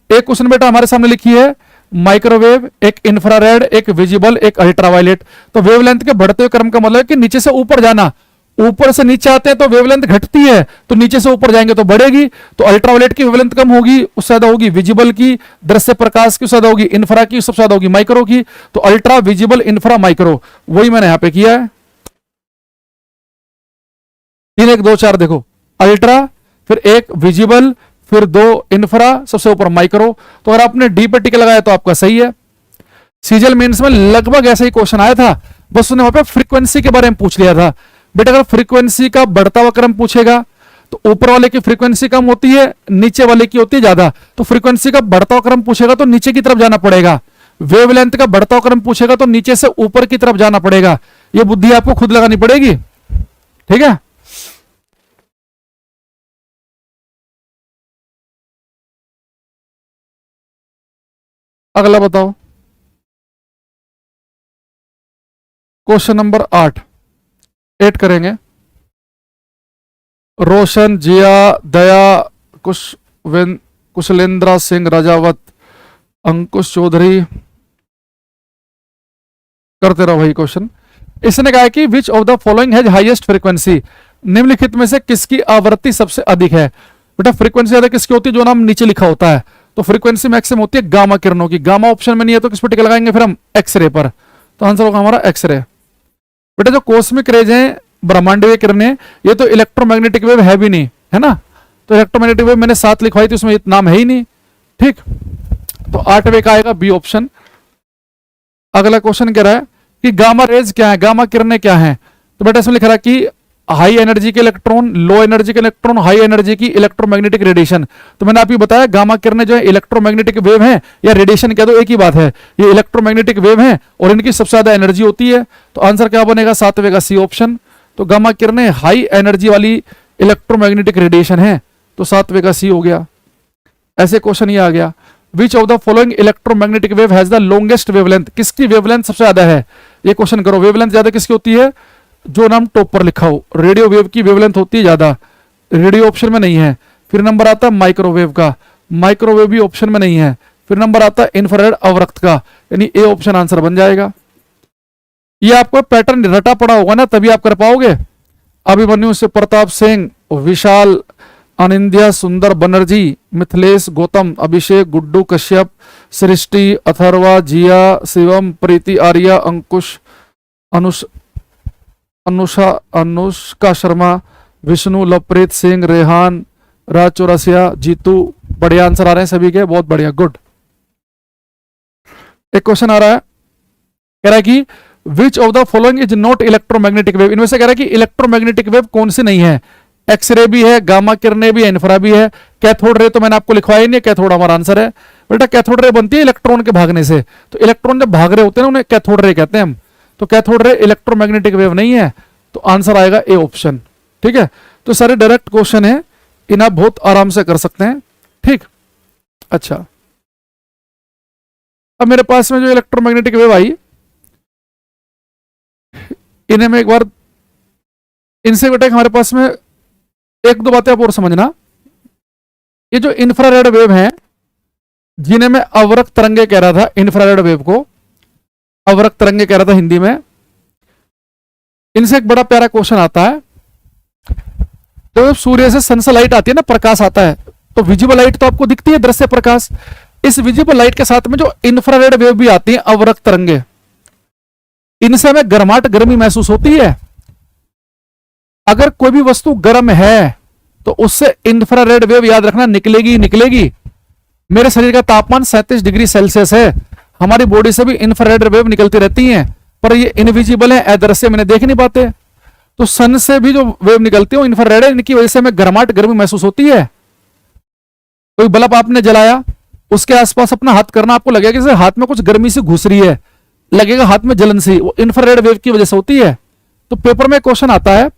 एक क्वेश्चन बेटा हमारे सामने लिखी है माइक्रोवेव, एक इंफ्रारेड, एक विजिबल, एक अल्ट्रावायलेट। तो वेवलेंथ के बढ़ते हुए क्रम का मतलब है कि नीचे से ऊपर जाना। ऊपर से नीचे आते हैं तो वेवलेंथ घटती है, तो नीचे से ऊपर जाएंगे तो बढ़ेगी। तो अल्ट्रावायलेट की वेवलेंथ कम होगी, उससे ज्यादा होगी विजिबल की, दृश्य प्रकाश की ज्यादा होगी, इंफ्रा की सबसे ज्यादा होगी माइक्रो की। तो अल्ट्रा, विजिबल, इंफ्रा, माइक्रो, वही मैंने यहां पे किया है। 3 1 2 4 देखो, अल्ट्रा, फिर 1 विजिबल, फिर 2 इंफ्रा, सबसे ऊपर माइक्रो। तो अगर आपने डी पे टिक लगाया तो आपका सही है। सीजल मेंस में लगभग ऐसा ही क्वेश्चन आया था, बस उसने वहां पे फ्रीक्वेंसी के बारे में पूछ लिया था। बेटा अगर फ्रीक्वेंसी का बढ़ता हुआ क्रम पूछेगा तो ऊपर वाले की फ्रीक्वेंसी कम होती है, नीचे वाले की होती है ज्यादा। तो फ्रीक्वेंसी का बढ़ता हुआ क्रम पूछेगा तो नीचे की तरफ जाना पड़ेगा। वेवलेंथ का बढ़ता हुआ क्रम पूछेगा तो नीचे से ऊपर की तरफ जाना पड़ेगा। ये बुद्धि आपको खुद लगानी पड़ेगी। ठीक है, अगला बताओ, क्वेश्चन नंबर 8 करेंगे। रोशन, जिया, दया, कुशलेंद्रा सिंह राजावत, अंकुश चौधरी, करते रहो भाई क्वेश्चन। इसने कहा कि which of the following has highest frequency, निम्नलिखित में से किसकी आवृत्ति सबसे अधिक है। बेटा फ्रीक्वेंसी ज्यादा किसकी होती है, जो नाम नीचे लिखा होता है। तो फ्रीक्वेंसी मैक्सिमम होती है गामा किरणों की। गामा ऑप्शन में नहीं है तो किस पर टिक लगाएंगे फिर हम, एक्सरे पर। तो आंसर होगा हमारा एक्सरे। बेटा जो कॉस्मिक रेज है, ब्रह्मांडीय किरणें, ये तो इलेक्ट्रोमैग्नेटिक वेव है भी नहीं, है ना। तो इलेक्ट्रोमैग्नेटिक वेव मैंने 7 लिखवाई थी, उसमें ये नाम है ही नहीं। ठीक, तो 8वें का आएगा बी ऑप्शन। अगला क्वेश्चन कह रहा है कि गामा रेज क्या है, गामा किरणें क्या है। तो बेटा इसमें लिख रहा है कि हाई एनर्जी के इलेक्ट्रॉन, लो एनर्जी के इलेक्ट्रॉन, हाई एनर्जी की इलेक्ट्रोमैग्नेटिक रेडिएशन। तो मैंने आपको बताया गामा किरणें जो है इलेक्ट्रोमैग्नेटिक वेव है या रेडिएशन कह दो, एक ही बात है। ये इलेक्ट्रोमैग्नेटिक वेव है और इनकी सबसे ज्यादा एनर्जी होती है। तो आंसर क्या बनेगा, 7वें का सी ऑप्शन। तो गामा किरणें हाई एनर्जी वाली इलेक्ट्रोमैग्नेटिक रेडिएशन है, तो 7वें का सी हो गया। ऐसे क्वेश्चन ये आ गया, which of the following electromagnetic wave has the longest wavelength, किसकी वेवलेंथ सबसे ज्यादा है। ये क्वेश्चन करो, वेवलेंथ ज्यादा किसकी होती है, जो नाम टॉप पर लिखा हो। रेडियो वेव की वेवलेंथ होती है ज्यादा, रेडियो ऑप्शन में नहीं है। फिर नंबर आता है माइक्रोवेव का, माइक्रोवेव भी ऑप्शन में नहीं है। फिर नंबर आता है इंफ्रारेड अवरक्त का, यानी ए ऑप्शन आंसर बन जाएगा। ये आपको पैटर्न रटा पड़ा होगा ना, तभी आप कर पाओगे। अभिमन्यु से प्रताप सिंह, विशाल, अनिंद्या, सुंदर बनर्जी, मिथिलेश, गौतम, अभिषेक, गुड्डू, कश्यप, सृष्टि, अथर्वा, जिया, शिवम, प्रीति, आर्या, अंकुश, अनुष्का शर्मा, विष्णु, लवप्रीत सिंह, रेहान, राज चौरसिया, जीतू। बढ़िया आंसर आ रहे हैं सभी के, बहुत बढ़िया, गुड। एक क्वेश्चन आ रहा है, कह रहा है कि which of the following is not electromagnetic wave, इनमें से कह रहा है कि इलेक्ट्रोमैग्नेटिक वेव कौन सी नहीं है। एक्सरे भी है, गामा किरणें भी है, इंफ्रा भी है। कैथोड रे तो मैंने आपको लिखवाया नहीं है, कैथोड हमारा आंसर है। बेटा कैथोड रे बनती है इलेक्ट्रॉन के भागने से, तो इलेक्ट्रॉन जब भाग रहे होते हैं ना उन्हें कैथोड रे कहते हैं हम। तो कैथोड रे इलेक्ट्रोमैग्नेटिक वेव नहीं है, तो आंसर आएगा ए ऑप्शन। ठीक है, तो सारे डायरेक्ट क्वेश्चन है, इन्हें आप बहुत आराम से कर सकते हैं। ठीक, अच्छा अब मेरे पास में जो इलेक्ट्रोमैग्नेटिक वेव आई, इन्हें मैं एक बार इनसे बेटा हमारे पास में एक दो बातें आप और समझना। ये जो इंफ्रारेड वेव है, जिन्हें मैं अवरक्त तरंगे कह रहा था, इंफ्रारेड वेव को अवरक्त तरंगे कह रहा था हिंदी में, इनसे एक बड़ा प्यारा क्वेश्चन आता है। तो सूर्य से सन से लाइट आती है ना, प्रकाश आता है, तो विजिबल लाइट तो आपको दिखती है, दृश्य प्रकाश। इस विजिबल लाइट के साथ में जो इंफ्रारेड वेव भी आती है, अवरक्त तरंगे, इनसे हमें गर्माहट, गर्मी महसूस होती है। अगर कोई भी वस्तु गर्म है तो उससे इंफ्रारेड वेव, याद रखना, निकलेगी निकलेगी। मेरे शरीर का तापमान 37 डिग्री सेल्सियस है, हमारी बॉडी से भी इंफ्रारेड वेव निकलती रहती हैं, पर ये इनविजिबल है, अदृश्य, मैंने देख नहीं पाते। तो सन से भी जो वेव निकलती है वो इंफ्रारेड है, इनकी वजह से हमें गर्माहट, गर्मी महसूस होती है। कोई बल्ब आपने जलाया, उसके आसपास अपना हाथ करना, आपको लगेगा जैसे हाथ में कुछ गर्मी से घुस रही है, लगेगा हाथ में जलन सी, वो इंफ्रारेड वेव की वजह से होती है। तो पेपर में क्वेश्चन आता है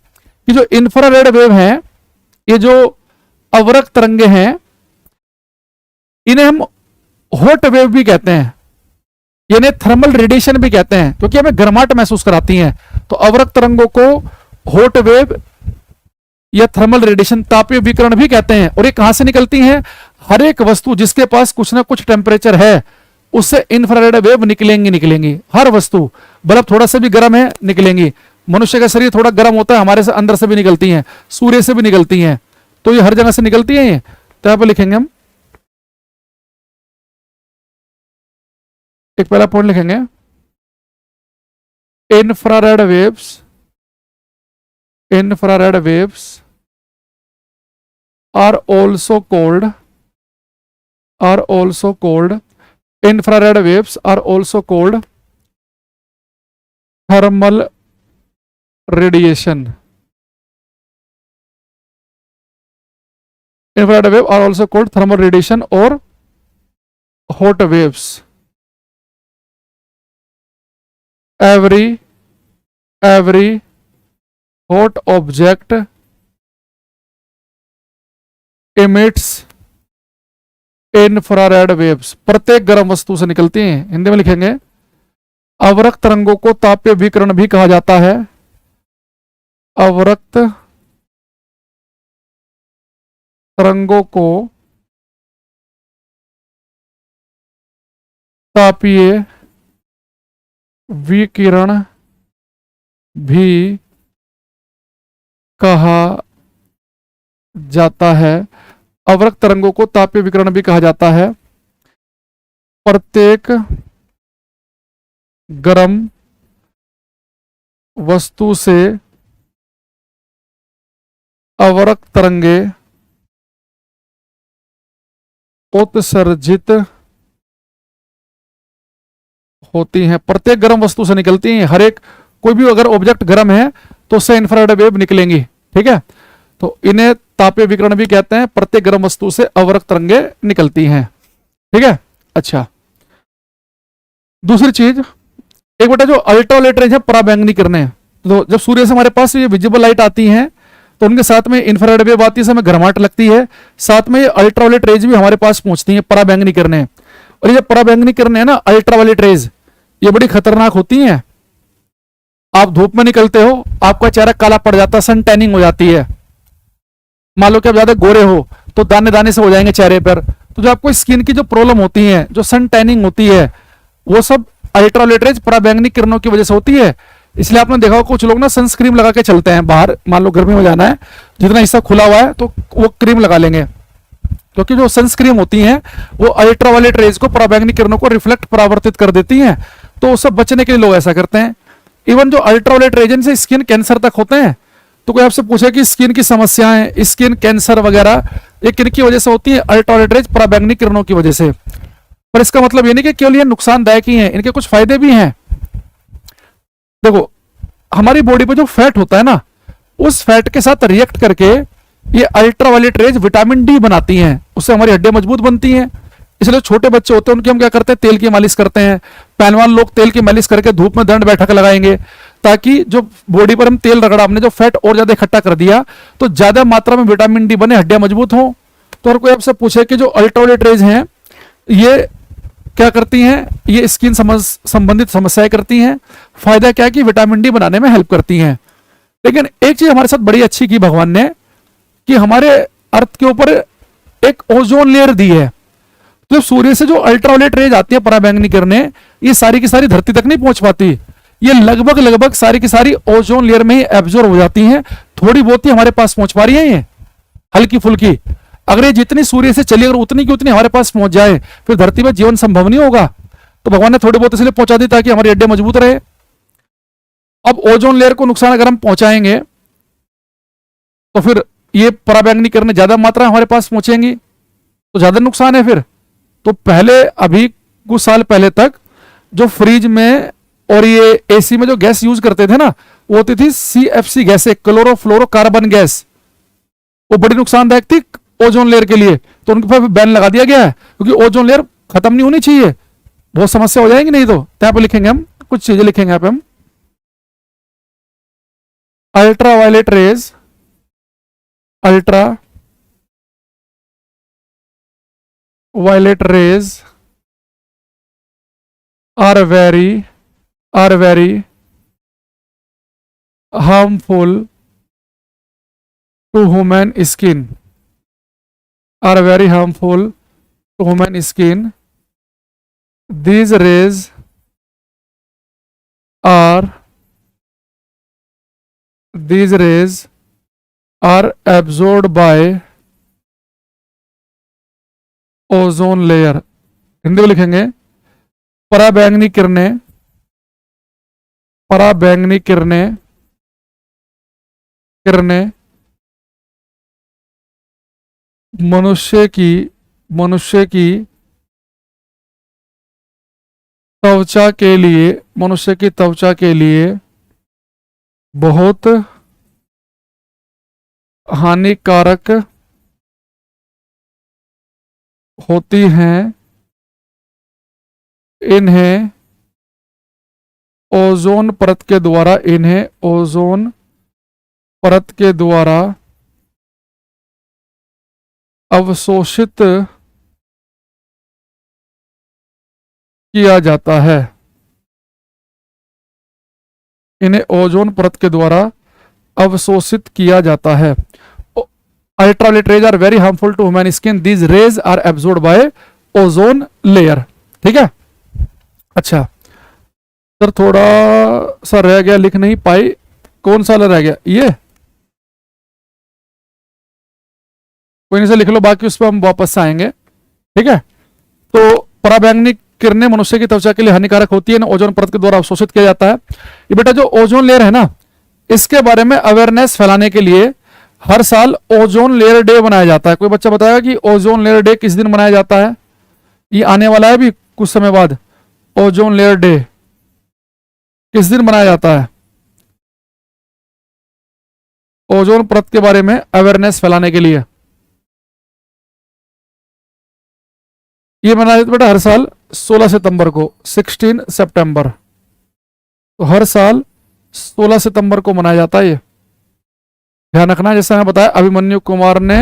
कि जो इंफ्रारेड वेव है, ये जो अवरक्त तरंगे हैं, इन्हें हम हॉट वेव भी कहते हैं, यानी थर्मल रेडिएशन भी कहते हैं, क्योंकि हमें गर्माहट महसूस कराती हैं। तो अवरक्त तरंगों को हॉट वेव या थर्मल रेडिएशन, तापीय विकिरण भी कहते हैं। और ये कहां से निकलती हैं, हर एक वस्तु जिसके पास कुछ ना कुछ टेम्परेचर है, उससे इंफ्रारेड वेव निकलेंगी निकलेंगी। हर वस्तु, बल्ब थोड़ा सा भी गर्म है, निकलेंगी। मनुष्य का शरीर थोड़ा गर्म होता है, हमारे से अंदर से भी निकलती हैं, सूर्य से भी निकलती हैं, तो ये हर जगह से निकलती हैं। ये तो यहां पर लिखेंगे हम, एक पहला पॉइंट लिखेंगे, infrared waves are also cold infrared waves are also called thermal radiation. Infrared wave are also called thermal radiation or hot waves. Every hot object emits infrared waves, प्रत्येक गर्म वस्तु से निकलती हैं। हिंदी में लिखेंगे, अवरक्त तरंगों को तापीय विकिरण भी कहा जाता है। अवरक्त तरंगों को तापीय विकिरण भी कहा जाता है। अवरक्त तरंगों को तापीय विकिरण भी कहा जाता है। प्रत्येक गर्म वस्तु से अवरक्त तरंगे उत्सर्जित होती हैं। प्रत्येक गर्म वस्तु से निकलती हैं। हर एक कोई भी अगर ऑब्जेक्ट गर्म है तो उससे इंफ्रारेड वेव निकलेंगी। ठीक है, तो इन्हें तापीय विकिरण भी कहते हैं। प्रत्येक गर्म वस्तु से अवरक्त तरंगे निकलती हैं। ठीक है, अच्छा, दूसरी चीज, एक बेटा जो अल्ट्रावायलेट रेंज है पराबैंगनी किरणें, तो जब सूर्य से हमारे पास ये विजिबल लाइट आती है तो उनके साथ में इंफ्रारेड वेव आती है, समय गर्माहट लगती है, साथ में ये अल्ट्रावायलेट रेज भी हमारे पास पहुंचती हैं, पराबैंगनी किरणें। और ये पराबैंगनी किरणें है ना, अल्ट्रावायलेट रेज, ये बड़ी खतरनाक होती हैं। आप धूप में निकलते हो, आपका चेहरा काला पड़ जाता है, सन टैनिंग हो जाती है। मान लो कि आप ज्यादा गोरे हो तो दाने दाने से हो जाएंगे चेहरे पर। तो जो आपको स्किन की जो प्रॉब्लम होती है, जो सन टैनिंग होती है, वो सब अल्ट्रावायलेट रेज पराबैंगनी किरणों की वजह से होती है। इसलिए आपने देखा कुछ लोग ना सनस्क्रीन लगा के चलते हैं बाहर, मान लो गर्मी में जाना है, जितना हिस्सा खुला हुआ है तो वो क्रीम लगा लेंगे, क्योंकि जो सनस्क्रीन होती हैं वो अल्ट्रावायलेट रेज को, पराबैंगनी किरणों को रिफ्लेक्ट, परावर्तित कर देती हैं। तो उससे बचने के लिए लोग ऐसा करते हैं। इवन जो अल्ट्रावायलेट रेजन से स्किन कैंसर तक होते हैं, तो कोई आपसे पूछे कि स्किन की समस्याएं, स्किन कैंसर वगैरह, ये किन की वजह से होती है? अल्ट्रावायलेट रेज, पराबैंगनी किरणों की वजह से। पर इसका मतलब ये नहीं कि केवल ये नुकसानदायक ही है, इनके कुछ फायदे भी हैं। देखो, हमारी बॉडी पे जो फैट होता है ना, उस फैट के साथ रिएक्ट करके ये अल्ट्रावायलेट रेज विटामिन डी बनाती हैं, उससे हमारी हड्डियां मजबूत बनती हैं। इसलिए छोटे बच्चे होते हैं उनकी हम क्या करते हैं, तेल की मालिश करते हैं। पहलवान लोग तेल की मालिश करके धूप में दंड बैठक लगाएंगे, ताकि जो बॉडी पर हम तेल रगड़ा, हमने जो फैट और ज्यादा इकट्ठा कर दिया, तो ज्यादा मात्रा में विटामिन डी बने, हड्डियां मजबूत हो। तो अगर कोई आपसे पूछे कि जो अल्ट्रावायलेट रेज हैं ये क्या करती हैं, ये स्किन संबंधित समस्याएं करती हैं, फायदा क्या है कि विटामिन डी बनाने में हेल्प करती हैं। लेकिन एक चीज हमारे साथ बड़ी अच्छी की भगवान ने, कि हमारे अर्थ के ऊपर एक ओजोन लेयर दी है। तो सूर्य से जो अल्ट्रावायलेट रेज आती है, पराबैंगनी किरणें, ये सारी की सारी धरती तक नहीं पहुंच पाती, ये लगभग लगभग सारी की सारी ओजोन लेयर में ही एब्जॉर्ब हो जाती हैं। थोड़ी बहुत ही हमारे पास पहुंच पा रही है, ये हल्की फुल्की। अगर ये जितनी सूर्य से चली, अगर उतनी की उतनी हमारे पास पहुंच जाए, फिर धरती पर जीवन संभव नहीं होगा। तो भगवान ने थोड़ी बहुत इसलिए पहुंचा दी ताकि हमारी हड्डियां मजबूत रहे। अब ओजोन लेयर को नुकसान अगर हम पहुंचाएंगे तो फिर ये पराबैंगनी किरणें ज्यादा मात्रा हमारे पास पहुंचेंगी, तो ज्यादा नुकसान है फिर। तो पहले, अभी कुछ साल पहले तक जो फ्रिज में और ये एसी में जो गैस यूज करते थे ना, वो होती थी CFC गैस, क्लोरोफ्लोरोकार्बन गैस। वो बड़ी नुकसानदायक थी ओजोन लेयर के लिए, तो उनके ऊपर बैन लगा दिया गया है, क्योंकि ओजोन लेयर खत्म नहीं होनी चाहिए, बहुत समस्या हो जाएंगी। नहीं तो यहाँ पे लिखेंगे हम, कुछ चीजें लिखेंगे यहाँ पे हम, ultraviolet rays, ultra violet rays are very harmful to human skin, are very harmful to human skin. These rays are absorbed by ozone layer. Hindi में लिखेंगे, पराबैंगनी किरणें, पराबैंगनी किरणें किरणें मनुष्य की त्वचा के लिए, मनुष्य की त्वचा के लिए बहुत हानिकारक होती हैं। इन्हें ओजोन परत के द्वारा, इन्हें ओजोन परत के द्वारा अवशोषित किया जाता है। इन्हें ओजोन परत के द्वारा अवशोषित किया जाता है। Ultraviolet rays are very harmful to human skin, these rays are absorbed by ozone layer. ठीक है, अच्छा सर थोड़ा सा रह गया, लिख नहीं पाई, कौन सा रह गया ये, कोई नहीं से लिख लो, बाकी उस पर हम वापस से आएंगे। ठीक है, तो पराबैंगनी किरणें मनुष्य की त्वचा के लिए हानिकारक होती है, ओजोन परत के द्वारा अवशोषित किया जाता है। ये बेटा जो ओजोन लेयर है ना, इसके बारे में अवेयरनेस फैलाने के लिए हर साल ओजोन लेयर डे मनाया जाता है। कोई बच्चा बताएगा कि ओजोन लेयर डे किस दिन मनाया जाता है? ये आने वाला है भी कुछ समय बाद। ओजोन लेयर डे किस दिन मनाया जाता है? ओजोन परत के बारे में अवेयरनेस फैलाने के लिए ये मनाया जाता है बेटा हर साल 16 सितंबर को, 16 सितंबर। तो हर साल 16 सितंबर को मनाया जाता है। ये ध्यान रखना, जैसे मैं बताया अभिमन्यु कुमार ने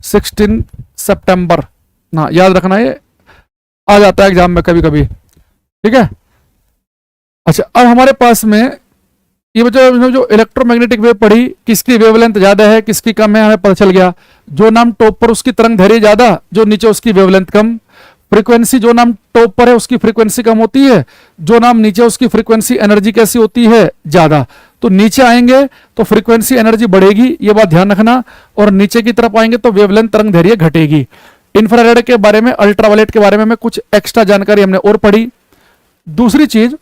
16 सितंबर, ना याद रखना, ये आ जाता है एग्जाम में कभी कभी। ठीक है, अच्छा अब हमारे पास में ये बच्चों जो इलेक्ट्रोमैग्नेटिक वेव पढ़ी, किसकी वेवलेंथ ज्यादा है किसकी कम है हमें पता चल गया। जो नाम टॉप पर उसकी तरंग दैर्घ्य ज्यादा, जो नीचे उसकी वेवलेंथ कम। फ्रीक्वेंसी जो नाम टॉप पर है उसकी फ्रीक्वेंसी कम होती है, जो नाम नीचे उसकी फ्रीक्वेंसी एनर्जी कैसी होती है? ज्यादा। तो नीचे आएंगे तो फ्रीक्वेंसी एनर्जी बढ़ेगी, ये बात ध्यान रखना, और नीचे की तरफ आएंगे तो वेवलेंथ तरंग दैर्घ्य घटेगी। इंफ्रारेड के बारे में, अल्ट्रावायलेट के बारे में कुछ एक्स्ट्रा जानकारी हमने और पढ़ी। दूसरी चीज,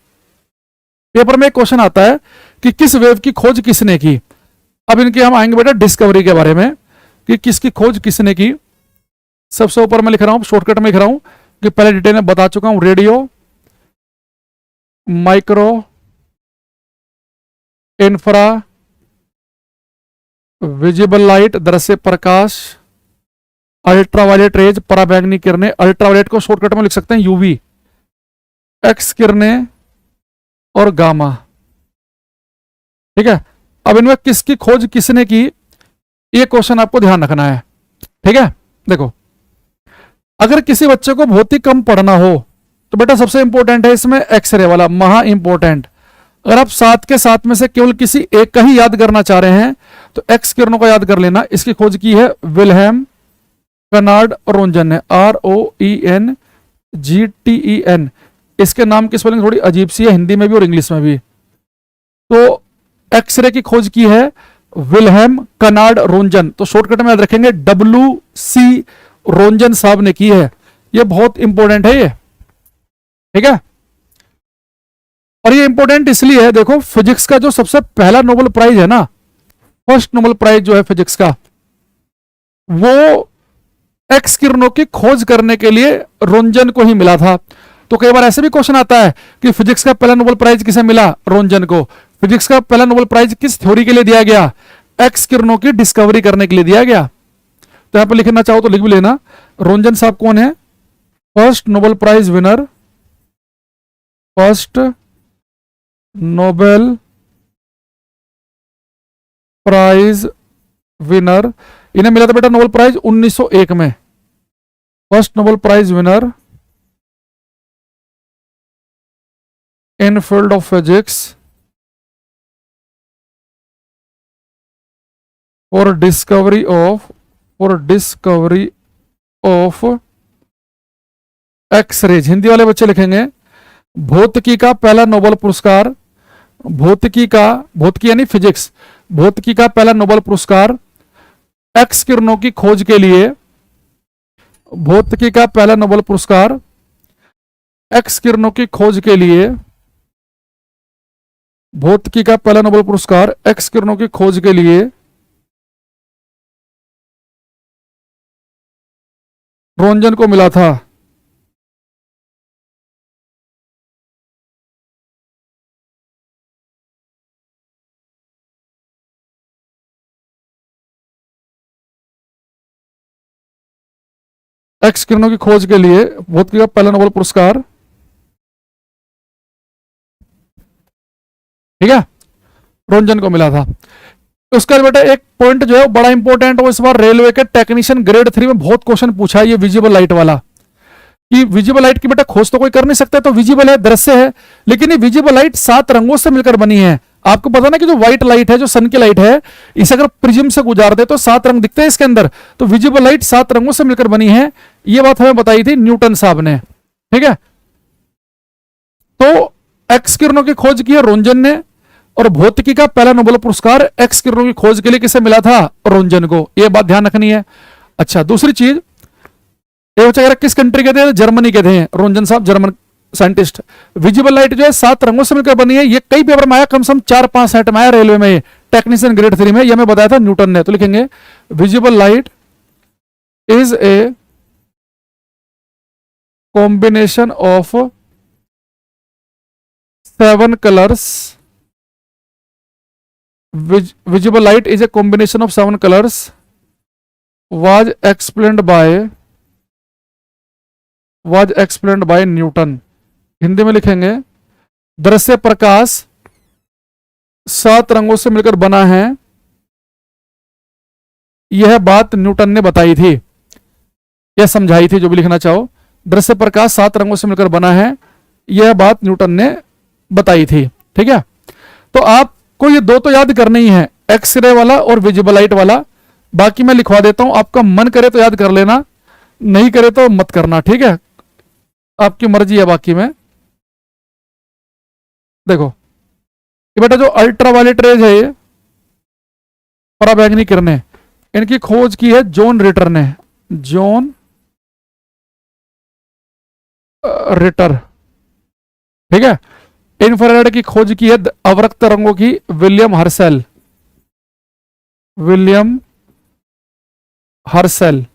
पेपर में एक क्वेश्चन आता है कि किस वेव की खोज किसने की। अब इनके हम आएंगे बेटा डिस्कवरी के बारे में कि किसकी खोज किसने की। सबसे ऊपर मैं लिख रहा हूं, शॉर्टकट में लिख रहा हूं कि पहले डिटेल में बता चुका हूं। Radio, micro, infra, visible light दृश्य प्रकाश, अल्ट्रावायलेट रेज पराबैंगनी किरणें। अल्ट्रावायलेट को शॉर्टकट में लिख सकते हैं यूवी, एक्स किरणें और गामा। ठीक है, अब इनमें किसकी खोज किसने की, ये क्वेश्चन आपको ध्यान रखना है। ठीक है, देखो अगर किसी बच्चे को बहुत ही कम पढ़ना हो तो बेटा सबसे इंपॉर्टेंट है इसमें एक्सरे वाला, महा इंपॉर्टेंट। अगर आप 7 के 7 में से केवल किसी एक का ही याद करना चाह रहे हैं तो एक्स किरणों को याद कर लेना। इसकी खोज की है विल्हेम कनार्ड रोंजन ने, ROENGTEN। इसके नाम की स्पेलिंग थोड़ी अजीब सी है हिंदी में भी और इंग्लिश में भी। तो एक्सरे की खोज की है विल्हेम कनार्ड रोंजन, तो शॉर्टकट में याद रखेंगे WC रोंजन साहब ने की है। ये बहुत इंपॉर्टेंट है ये। ठीक है, और ये इंपॉर्टेंट इसलिए है, देखो फिजिक्स का जो सबसे पहला नोबेल प्राइज है ना, फर्स्ट नोबेल प्राइज जो है फिजिक्स का, वो एक्स किरणों की खोज करने के लिए रोंजन को ही मिला था। तो कई बार ऐसे भी क्वेश्चन आता है कि फिजिक्स का पहला नोबेल प्राइज किसे मिला? रोंजन को। फिजिक्स का पहला नोबेल प्राइज किस थ्योरी के लिए दिया गया? एक्स किरणों की डिस्कवरी करने के लिए दिया गया। तो यहां पर लिखना चाहो तो लिख भी लेना। रोंजन साहब कौन है? First Nobel prize winner, first Nobel prize winner. इन्हें मिला था बेटा नोबेल प्राइज 1901 में। First Nobel prize winner in field of physics for discovery of X rays. Hindi वाले बच्चे लिखेंगे भौतिकी का पहला नोबेल पुरस्कार, भौतिकी यानी फिजिक्स, भौतिकी का पहला नोबेल पुरस्कार एक्स किरणों की खोज के लिए, भौतिकी का पहला नोबेल पुरस्कार एक्स किरणों की खोज के लिए, भौतिकी का पहला नोबेल पुरस्कार एक्स किरणों की खोज के लिए रोंजन को मिला था। एक्स किरणों की खोज के लिए भौतिकी का पहला नोबेल पुरस्कार, ठीक है, रोंजन को मिला था। उसका बेटा एक पॉइंट जो है बड़ा इंपॉर्टेंट, वो इस बार रेलवे के टेक्नीशियन ग्रेड 3 में बहुत क्वेश्चन पूछा है, ये विजिबल लाइट वाला, कि विजिबल लाइट की बेटा खोज तो कोई कर नहीं सकता, तो विजिबल है, दृश्य है, लेकिन ये विजिबल लाइट 7 रंगों से मिलकर बनी है। आपको पता ना कि जो व्हाइट लाइट है, जो सन की लाइट है, इसे अगर प्रिज्म से गुजार दे तो 7 रंग दिखते हैं इसके अंदर। तो विजिबल लाइट 7 रंगों से मिलकर बनी है, ये बात हमें बताई थी न्यूटन साहब ने। ठीक है, तो एक्स किरणों की खोज की है रोंजन ने, और भौतिकी का पहला नोबेल पुरस्कार एक्स किरणों की खोज के लिए किसे मिला था? रोंजन को। यह बात ध्यान रखनी है। अच्छा, दूसरी चीज, ये बच्चा किस कंट्री के थे? जर्मनी के थे रोंजन साहब, जर्मन साइंटिस्ट। विजिबल लाइट जो है 7 रंगों से मिलकर बनी है, ये कई पेपर में आया, कम से कम 4-5 सेट में आया रेलवे में, टेक्नीशियन ग्रेड 3 में, यह हमें बताया था न्यूटन ने। तो लिखेंगे visible light is a combination of 7 colours, visible light is a combination of 7 colors, was explained by Newton. Hindi में लिखेंगे दृश्य प्रकाश 7 रंगों से मिलकर बना है, यह बात न्यूटन ने बताई थी, यह समझाई थी, जो भी लिखना चाहो। दृश्य प्रकाश 7 रंगों से मिलकर बना है, यह बात न्यूटन ने बताई थी। ठीक है, तो आपको ये दो तो याद करना ही है, एक्सरे वाला और विजिबल लाइट वाला। बाकी मैं लिखवा देता हूं, आपका मन करे तो याद कर लेना, नहीं करे तो मत करना। ठीक है, आपकी मर्जी है। बाकी में देखो ये बेटा, जो अल्ट्रावायलेट रेज है, ये पराबैंगनी किरणें, इनकी खोज की है जॉन रिटर ने, जॉन रिटर। ठीक है, इंफ्रारेड की खोज की है अवरक्त रंगों की विलियम हर्सेल, विलियम हर्सेल,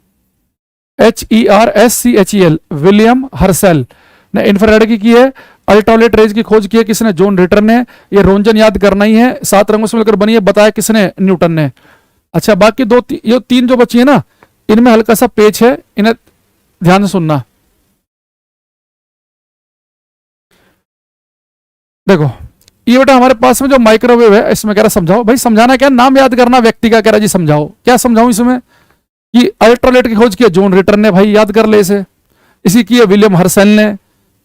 HERSCHEL, विलियम हर्सेल ने इंफ्रारेड की है। अल्ट्रावायलेट रेज की खोज की है किसने? जॉन रिटर ने। ये रोंजन याद करना ही है, 7 रंगों से मिलकर बनी है, बताया किसने? न्यूटन ने। अच्छा, बाकी ये 3 जो बची है ना, इनमें हल्का सा पेच है, इन्हें ध्यान से सुनना। देखो ये बेटा हमारे पास में जो माइक्रोवेव है, इसमें कह रहा समझाओ। भाई समझाना क्या, नाम याद करना व्यक्ति का, कह रहा जी समझाओ। क्या समझाऊं इसमें? कि अल्ट्रावायलेट की खोज की है जॉन रिटर ने, भाई याद कर ले इसे। इसी की है विलियम हर्सेल ने।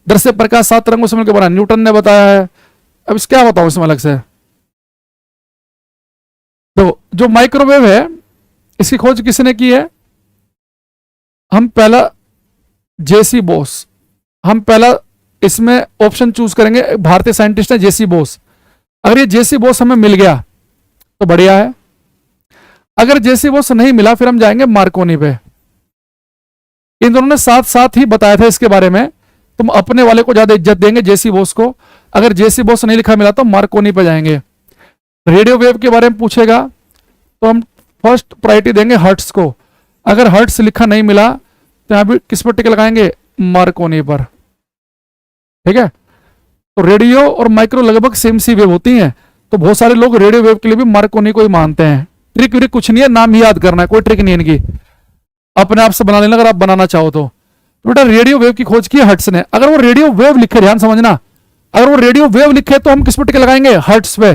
दृश्य प्रकाश 7 रंगों से मिलकर बना, न्यूटन ने बताया है। अब इस क्या बताऊं इसमें अलग से? तो जो माइक्रोवेव है, इसकी खोज किसने की है? हम पहला जेसी बोस, हम पहला इसमें ऑप्शन चूज करेंगे, भारतीय साइंटिस्ट है जेसी बोस। अगर ये जेसी बोस हमें मिल गया तो बढ़िया है, अगर जेसी बोस नहीं मिला फिर हम जाएंगे मार्कोनी पे। इन दोनों ने साथ साथ ही बताया था इसके बारे में, तुम अपने वाले को ज्यादा इज्जत देंगे जेसी बोस को। अगर जेसी बोस नहीं लिखा मिला तो मार्कोनी पे जाएंगे। रेडियो वेव के बारे में पूछेगा तो हम फर्स्ट प्रायोरिटी देंगे हर्ट्स को। अगर हर्ट्स लिखा नहीं मिला तो यहां भी किस पर टिक लगाएंगे? मार्कोनी पर। ठीक है, तो रेडियो और माइक्रो लगभग सेम सी वेव होती हैं, तो बहुत सारे लोग रेडियो वेव के लिए भी मार्कोनी को ही मानते हैं। ट्रिक व्रिक कुछ नहीं है, नाम ही याद करना है, कोई ट्रिक नहीं है इनकी, अपने आप से बना लेना अगर आप बनाना चाहो तो। बेटा रेडियो वेव की खोज की हर्ट्स ने। अगर वो रेडियो वेव लिखे, ध्यान समझना, अगर वो रेडियो वेव लिखे तो हम किस पर टिक लगाएंगे? हर्ट्स पे।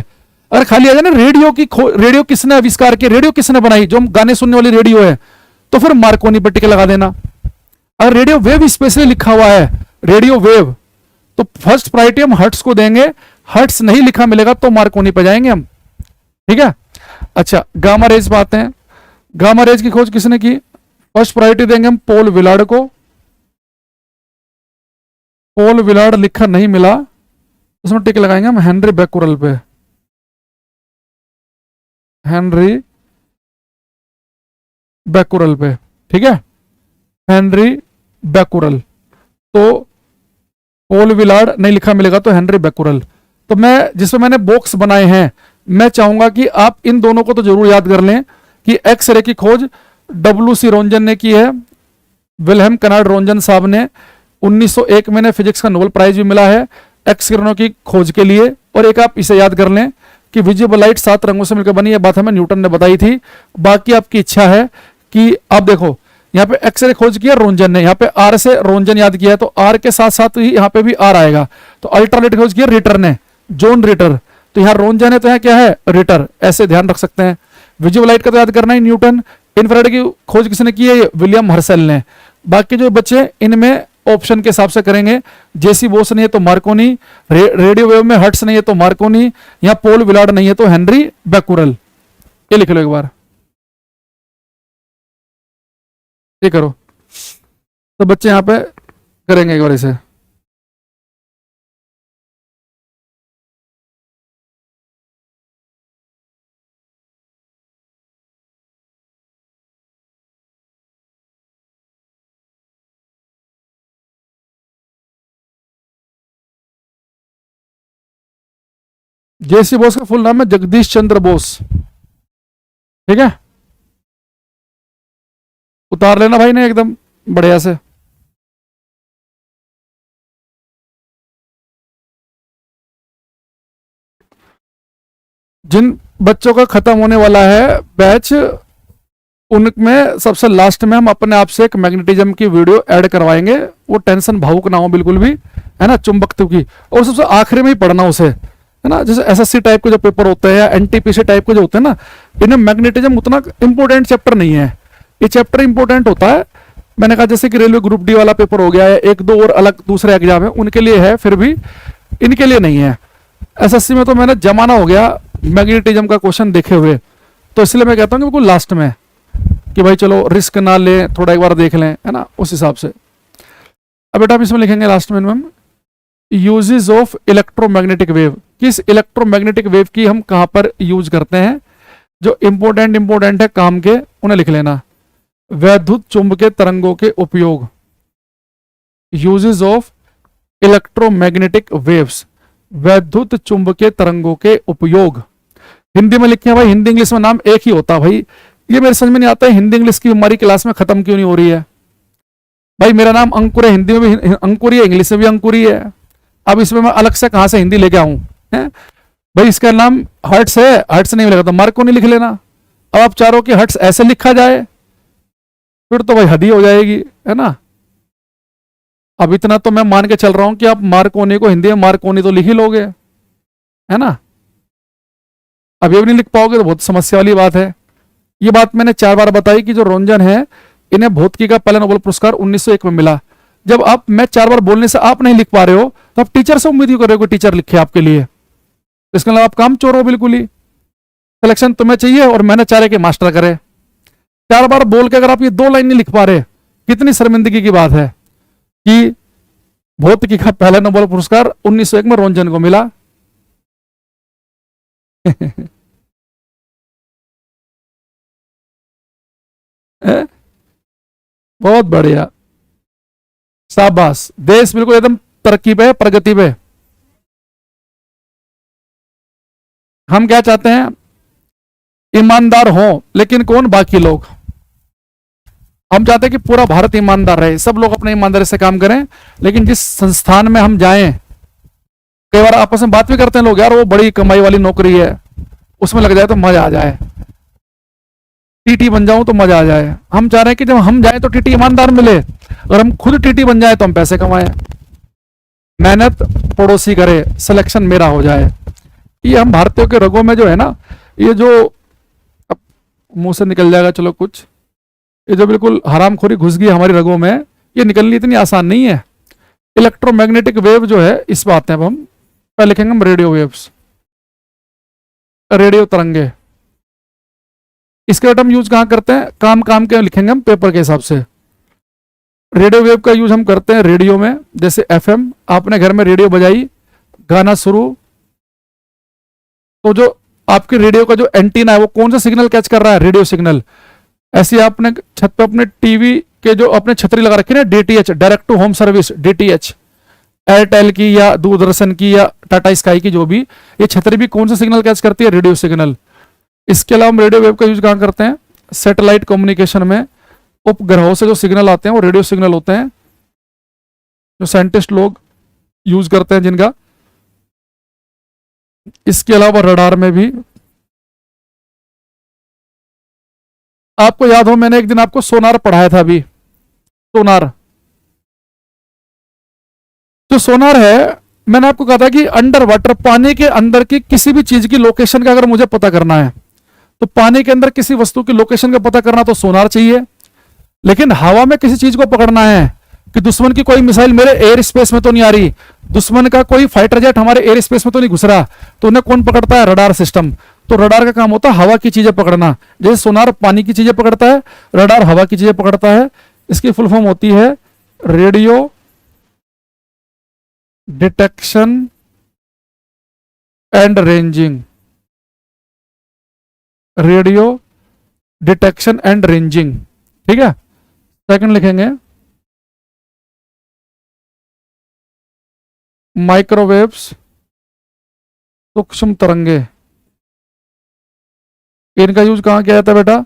अगर खाली आ जाए ना रेडियो किसने आविष्कार किया, रेडियो किसने बनाई, जो हम गाने सुनने वाली रेडियो है, तो फिर मार्कोनी पर टिक लगा देना। अगर रेडियो वेव स्पेशली लिखा हुआ है, रेडियो वेव, तो फर्स्ट प्रायोरिटी हम हर्ट्स को देंगे। हर्ट्स नहीं लिखा मिलेगा तो मार्कोनी पे जाएंगे हम। ठीक है, अच्छा गामा रेज पे आते हैं। गामा रेज की खोज किसने की? फर्स्ट प्रायोरिटी देंगे हम पॉल विलार्ड को। पॉल विलार्ड लिखा नहीं मिला, उसमें टिक लगाएंगे हम हेनरी बैकुरल पे, हेनरी बैकुरल पे। ठीक है, हेनरी बैकुरल। तो पॉल विलार्ड नहीं लिखा मिलेगा तो हेनरी बैकुरल। तो मैं जिसमें मैंने बॉक्स बनाए हैं, मैं चाहूंगा कि आप इन दोनों को तो जरूर याद कर लें कि एक्सरे की खोज WC रोंजन ने की है, विल्हेम कनार्ड रोंजन साहब ने। 1901 में ने फिजिक्स का नोबेल प्राइज भी मिला है एक्स किरणों की खोज के लिए। और एक आप इसे याद कर लें कि विजिबल लाइट 7 रंगों से मिलकर बनी, यह बात हमें न्यूटन ने बताई थी। बाकी आपकी इच्छा है कि आप देखो यहाँ पे एक्सरे खोज किया रोंजन ने, यहाँ पे आर से रोंजन याद किया है, तो आर के साथ साथ ही यहाँ पे भी आर आएगा। तो अल्ट्रावायलेट खोज किया रिटर ने, जॉन रिटर, तो यहाँ रोंजन है तो यहाँ क्या है? रिटर। ऐसे ध्यान रख सकते हैं। विजिबल लाइट का तो याद करना ही न्यूटन। इंफ्रारेड की खोज किसने की है? विलियम हर्सेल ने। बाकी जो बच्चे इनमें ऑप्शन के हिसाब से करेंगे। जेसी बोस नहीं है तो मार्कोनी, रेडियो वेव में हर्ट्स नहीं है तो मार्कोनी, या पोल विलार्ड नहीं है तो हेनरी बैकुरल। ये लिख लो एक बार, ये करो। तो बच्चे यहां पे करेंगे एक बार इसे। जेसी बोस का फुल नाम है जगदीश चंद्र बोस, ठीक है। उतार लेना भाई ने एकदम बढ़िया से। जिन बच्चों का खत्म होने वाला है बैच, उनमें सबसे लास्ट में हम अपने आप से एक मैग्नेटिज्म की वीडियो ऐड करवाएंगे। वो टेंशन भावुक ना हो बिल्कुल भी, है ना, चुंबकत्व की। और सबसे आखिरी में ही पढ़ना उसे, है ना। जैसे एसएससी टाइप के जो पेपर होते हैं या एनटीपीसी टाइप के जो होते हैं ना, इन्हें मैग्नेटिज्म उतना इंपॉर्टेंट चैप्टर नहीं है। ये चैप्टर इंपॉर्टेंट होता है, मैंने कहा जैसे कि रेलवे ग्रुप डी वाला पेपर हो गया या एक दो और अलग दूसरे एग्जाम है उनके लिए है, फिर भी इनके लिए नहीं है। एसएससी में तो मैंने जमाना हो गया मैग्नेटिज्म का क्वेश्चन देखे हुए, तो इसलिए मैं कहता हूँ कि बिल्कुल लास्ट में कि भाई चलो रिस्क ना ले, थोड़ा एक बार देख लें, है ना, उस हिसाब से। अब बेटा हम इसमें लिखेंगे लास्ट में हम यूजेस ऑफ इलेक्ट्रोमैग्नेटिक वेव। किस इलेक्ट्रोमैग्नेटिक वेव की हम कहां पर यूज करते हैं, जो इंपॉर्टेंट है काम के, उन्हें लिख लेना। वैद्युत चुंबकीय तरंगों के उपयोग, यूजेस ऑफ इलेक्ट्रोमैग्नेटिक वेव्स, वैद्युत चुंबकीय तरंगों के उपयोग। हिंदी में लिखे भाई, हिंदी इंग्लिश में नाम एक ही होता भाई। ये मेरे समझ में नहीं आता है हिंदी इंग्लिश की हमारी क्लास में खत्म क्यों नहीं हो रही है भाई। मेरा नाम अंकुर है, हिंदी में भी अंकुरी है, इंग्लिश में भी अंकुरी है। अब इसमें मैं अलग से कहां से हिंदी लेके आऊं भाई। इसका नाम हर्ट्स है, हर्ट्स नहीं मिलेगा तो मार्क को नहीं लिख लेना। अब आप चारों की हर्ट्स ऐसे लिखा जाए फिर तो भाई हद ही हो जाएगी, है ना। अब इतना तो मैं मान के चल रहा हूं कि आप मार्कोनी को हिंदी में मार्कोनी तो लिख ही लोगे, है ना। अब ये भी नहीं लिख पाओगे तो बहुत समस्या वाली बात है। ये बात मैंने 4 बार बताई कि जो रोंजन है इन्हें भौतिकी का पहला नोबेल पुरस्कार 1901 में मिला। जब आप, मैं 4 बार बोलने से आप नहीं लिख पा रहे हो तो आप टीचर से उम्मीद क्यों कर रहे हो, टीचर लिखे आपके लिए। तो इसके अलावा आप काम चोर हो बिल्कुल ही। सिलेक्शन तुम्हें चाहिए और मैंने चाह रहे कि मास्टर करे। 4 बार बोल के अगर आप ये 2 लाइन नहीं लिख पा रहे, कितनी शर्मिंदगी की बात है कि भौतिकी का पहला नोबेल पुरस्कार 1901 में रोंजन को मिला। बहुत बढ़िया, शाबाश। देश बिल्कुल एकदम तरक्की पे, प्रगति पे। हम क्या चाहते हैं, ईमानदार हो, लेकिन कौन, बाकी लोग। हम चाहते हैं कि पूरा भारत ईमानदार रहे, सब लोग अपने ईमानदारी से काम करें। लेकिन जिस संस्थान में हम जाएं, कई बार आपस में बात भी करते हैं लोग, यार वो बड़ी कमाई वाली नौकरी है, उसमें लग जाए तो मजा आ जाए, टीटी बन जाऊं तो मजा आ जाए। हम चाह रहे हैं कि जब हम जाएं तो टीटी ईमानदार मिले, और हम खुद टीटी बन जाए तो हम पैसे कमाएं। मेहनत पड़ोसी करे, सिलेक्शन मेरा हो जाए। ये हम भारतीयों के रगों में जो है ना, ये जो, अब मुंह से निकल जाएगा चलो कुछ, ये जो बिल्कुल हरामखोरी घुस गई हमारी रगों में, ये निकलनी इतनी आसान नहीं है। इलेक्ट्रोमैग्नेटिक वेव जो है, इस बात है अब हम पहले लिखेंगे हम रेडियो वेव्स, रेडियो तरंगे। इसके बाद हम यूज कहां करते हैं, काम काम के लिखेंगे हम पेपर के हिसाब से। रेडियो वेव का यूज हम करते हैं रेडियो में, जैसे एफएम, आपने घर में रेडियो बजाई, गाना शुरू, तो जो आपके रेडियो का जो एंटीना है वो कौन सा सिग्नल कैच कर रहा है, रेडियो सिग्नल। ऐसे आपने छत पे अपने टीवी के जो अपने छतरी लगा रखी है ना, DTH, direct to home service, DTH, Airtel की या दूरदर्शन की या टाटा स्काई की, जो भी, ये छतरी भी कौन सा सिग्नल कैच करती है, रेडियो सिग्नल। इसके अलावा हम रेडियो वेव का यूज कहां करते हैं, सैटेलाइट कम्युनिकेशन में। उपग्रहों से जो सिग्नल आते हैं वो रेडियो सिग्नल होते हैं, जो साइंटिस्ट लोग यूज करते हैं जिनका। इसके अलावा रडार में भी, आपको याद हो मैंने एक दिन आपको सोनार पढ़ाया था अभी, सोनार। जो सोनार है, मैंने आपको कहा था कि अंडर वाटर, पानी के अंदर की किसी भी चीज की लोकेशन का अगर मुझे पता करना है, तो पानी के अंदर किसी वस्तु की लोकेशन का पता करना तो सोनार चाहिए। लेकिन हवा में किसी चीज को पकड़ना है कि दुश्मन की कोई मिसाइल मेरे एयर स्पेस में तो नहीं आ रही, दुश्मन का कोई फाइटर जेट हमारे एयर स्पेस में तो नहीं घुस रहा, तो उन्हें कौन पकड़ता है? Radar system. तो रडार का काम होता है हवा की चीजें पकड़ना, जैसे सोनार पानी की चीजें पकड़ता है, रडार हवा की चीजें पकड़ता है। इसकी फुल फॉर्म होती है radio detection and ranging. Radio detection and ranging, ठीक है। सेकंड लिखेंगे माइक्रोवेव्स, सूक्ष्म तरंगे। इनका यूज कहां किया जाता है बेटा?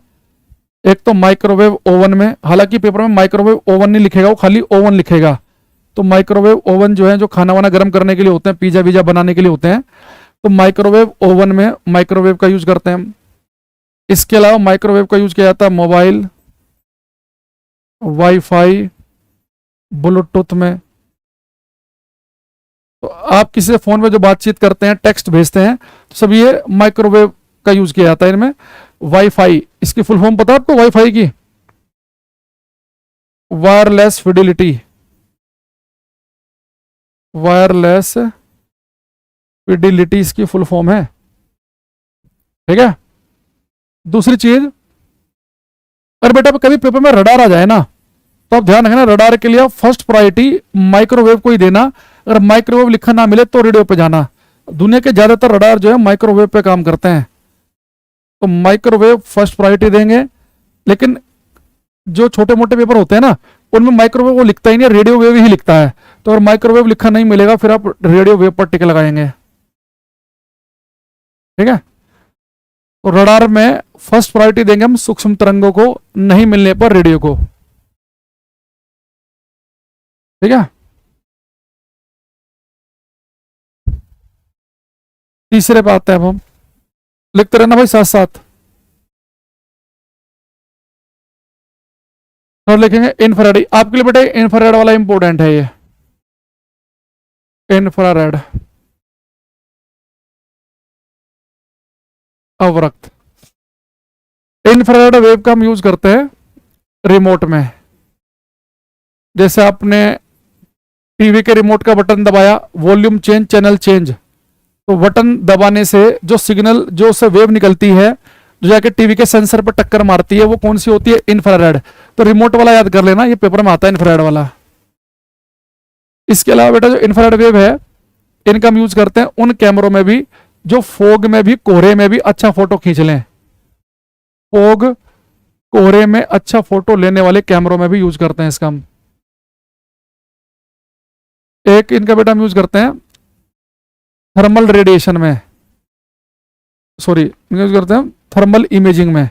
एक तो माइक्रोवेव ओवन में, हालांकि पेपर में माइक्रोवेव ओवन नहीं लिखेगा, वो खाली ओवन लिखेगा। तो माइक्रोवेव ओवन जो है, जो खाना वाना गर्म करने के लिए होते हैं, पिज्जा विज्जा बनाने के लिए होते हैं, तो माइक्रोवेव ओवन में माइक्रोवेव का यूज करते हैं। इसके अलावा माइक्रोवेव का यूज किया जाता है मोबाइल, वाईफाई, ब्लूटूथ में। तो आप किसी से फोन में जो बातचीत करते हैं, टेक्स्ट भेजते हैं, तो सब ये माइक्रोवेव का यूज किया जाता है इनमें। वाईफाई, इसकी फुल फॉर्म पता है आपको वाईफाई की? वायरलेस फिडिलिटी, वायरलेस फिडिलिटी इसकी फुल फॉर्म है, ठीक है। दूसरी चीज, अरे बेटा कभी पेपर में रडार आ जाए ना, तो आप ध्यान रखना, रडार के लिए आप फर्स्ट प्रायोरिटी माइक्रोवेव को ही देना। अगर माइक्रोवेव लिखा ना मिले तो रेडियो पे जाना। दुनिया के ज्यादातर रडार जो है माइक्रोवेव पे काम करते हैं, तो माइक्रोवेव फर्स्ट प्रायोरिटी देंगे। लेकिन जो छोटे मोटे पेपर होते हैं ना, उनमें माइक्रोवेव वो लिखता ही नहीं, रेडियो वेव ही लिखता है। तो अगर माइक्रोवेव लिखा नहीं मिलेगा, फिर आप रेडियो वेव पर टिक लगाएंगे, ठीक है। तो रडार में फर्स्ट प्रायोरिटी देंगे हम सूक्ष्म तरंगों को, नहीं मिलने पर रेडियो को, ठीक है। तीसरे पे आते हैं अब हम, लिखते रहना भाई साथ साथ। और लिखेंगे इंफ्रारेड। आपके लिए बेटा इंफ्रारेड वाला इंपॉर्टेंट है, ये इंफ्रारेड अवरक्त। इंफ्रारेड वेव का हम यूज करते हैं रिमोट में। जैसे आपने टीवी के रिमोट का बटन दबाया, वॉल्यूम चेंज, चैनल चेंज, तो बटन दबाने से जो सिग्नल, जो से वेव निकलती है, जो जाके टीवी के सेंसर पर टक्कर मारती है, वो कौन सी होती है? इंफ्रारेड। तो रिमोट वाला याद कर लेना, ये पेपर में आता है इंफ्रारेड वाला। इसके अलावा बेटा जो इंफ्रारेड वेव है, इनका हम यूज करते हैं उन कैमरों में भी जो फोग में भी, कोहरे में भी अच्छा फोटो खींच लें। फोग, कोहरे में अच्छा फोटो लेने वाले कैमरों में भी यूज करते हैं इसका हम। एक इनका बेटा हम यूज करते हैं थर्मल रेडिएशन में, सॉरी यूज करते हैं थर्मल इमेजिंग में।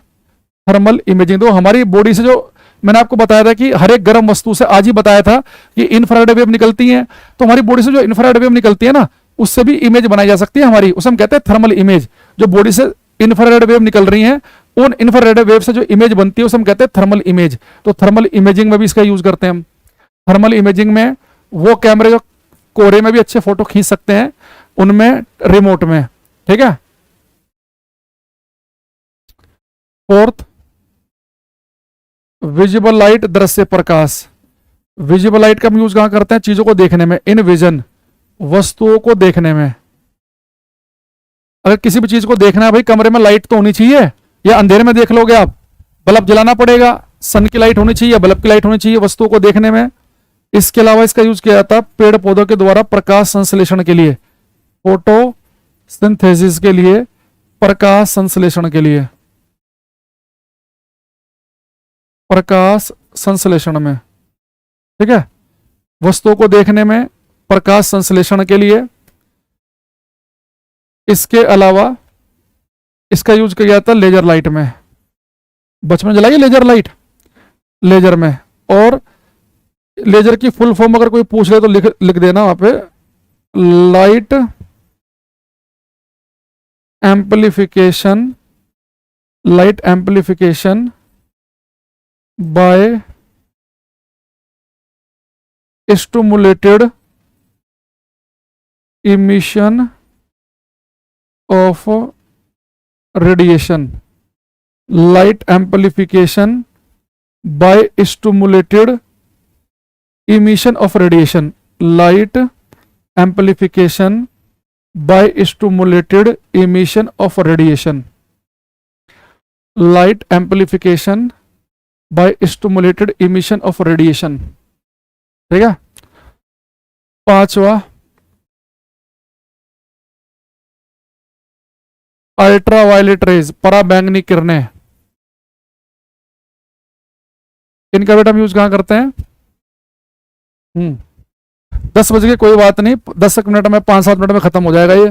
थर्मल इमेजिंग तो हमारी बॉडी से, जो मैंने आपको बताया था कि हर एक गर्म वस्तु से, आज ही बताया था कि इंफ्रारेड वेव निकलती हैं, तो हमारी बॉडी से जो इंफ्रारेड वेव निकलती है ना, उससे भी इमेज बनाई जा सकती है हमारी, उसे हम कहते हैं थर्मल इमेज। जो बॉडी से इंफ्रारेड वेव निकल रही हैं, उन इंफ्रारेड वेव से जो इमेज बनती है उसे हम कहते हैं थर्मल इमेज। तो थर्मल इमेजिंग में भी इसका यूज करते हैं हम। थर्मल इमेजिंग में वो कैमरे जो कोहरे में भी अच्छे फोटो खींच सकते हैं, उनमें, रिमोट में, ठीक है। फोर्थ, विजिबल लाइट, दृश्य प्रकाश। विजिबल लाइट का हम यूज कहां करते हैं? चीजों को देखने में, इन विजन, वस्तुओं को देखने में। अगर किसी भी चीज को देखना है भाई, कमरे में लाइट तो होनी चाहिए, या अंधेरे में देख लोगे आप? बल्ब जलाना पड़ेगा, सन की लाइट होनी चाहिए, बल्ब की लाइट होनी चाहिए वस्तुओं को देखने में। इसके अलावा इसका यूज किया जाता है पेड़ पौधों के द्वारा प्रकाश संश्लेषण के लिए, फोटो सिंथेसिस के लिए, प्रकाश संश्लेषण के लिए, प्रकाश संश्लेषण में, ठीक है। वस्तुओं को देखने में, प्रकाश संश्लेषण के लिए। इसके अलावा इसका यूज किया जाता है लेजर लाइट में। बचपन में जलाइए लेजर लाइट, लेजर में। और लेजर की फुल फॉर्म अगर कोई पूछ ले तो लिख देना वहां पे, light amplification, light amplification by stimulated emission of radiation. Light amplification by stimulated emission of radiation, light amplification by stimulated emission of radiation, light amplification by stimulated emission of radiation। ठीक है। पांचवा अल्ट्रावायलेट रेज, पराबैंगनी किरणें, इनका बेटा हम use कहां करते हैं? 10 बज के, कोई बात नहीं, 10 मिनट में, 5-7 मिनट में खत्म हो जाएगा ये।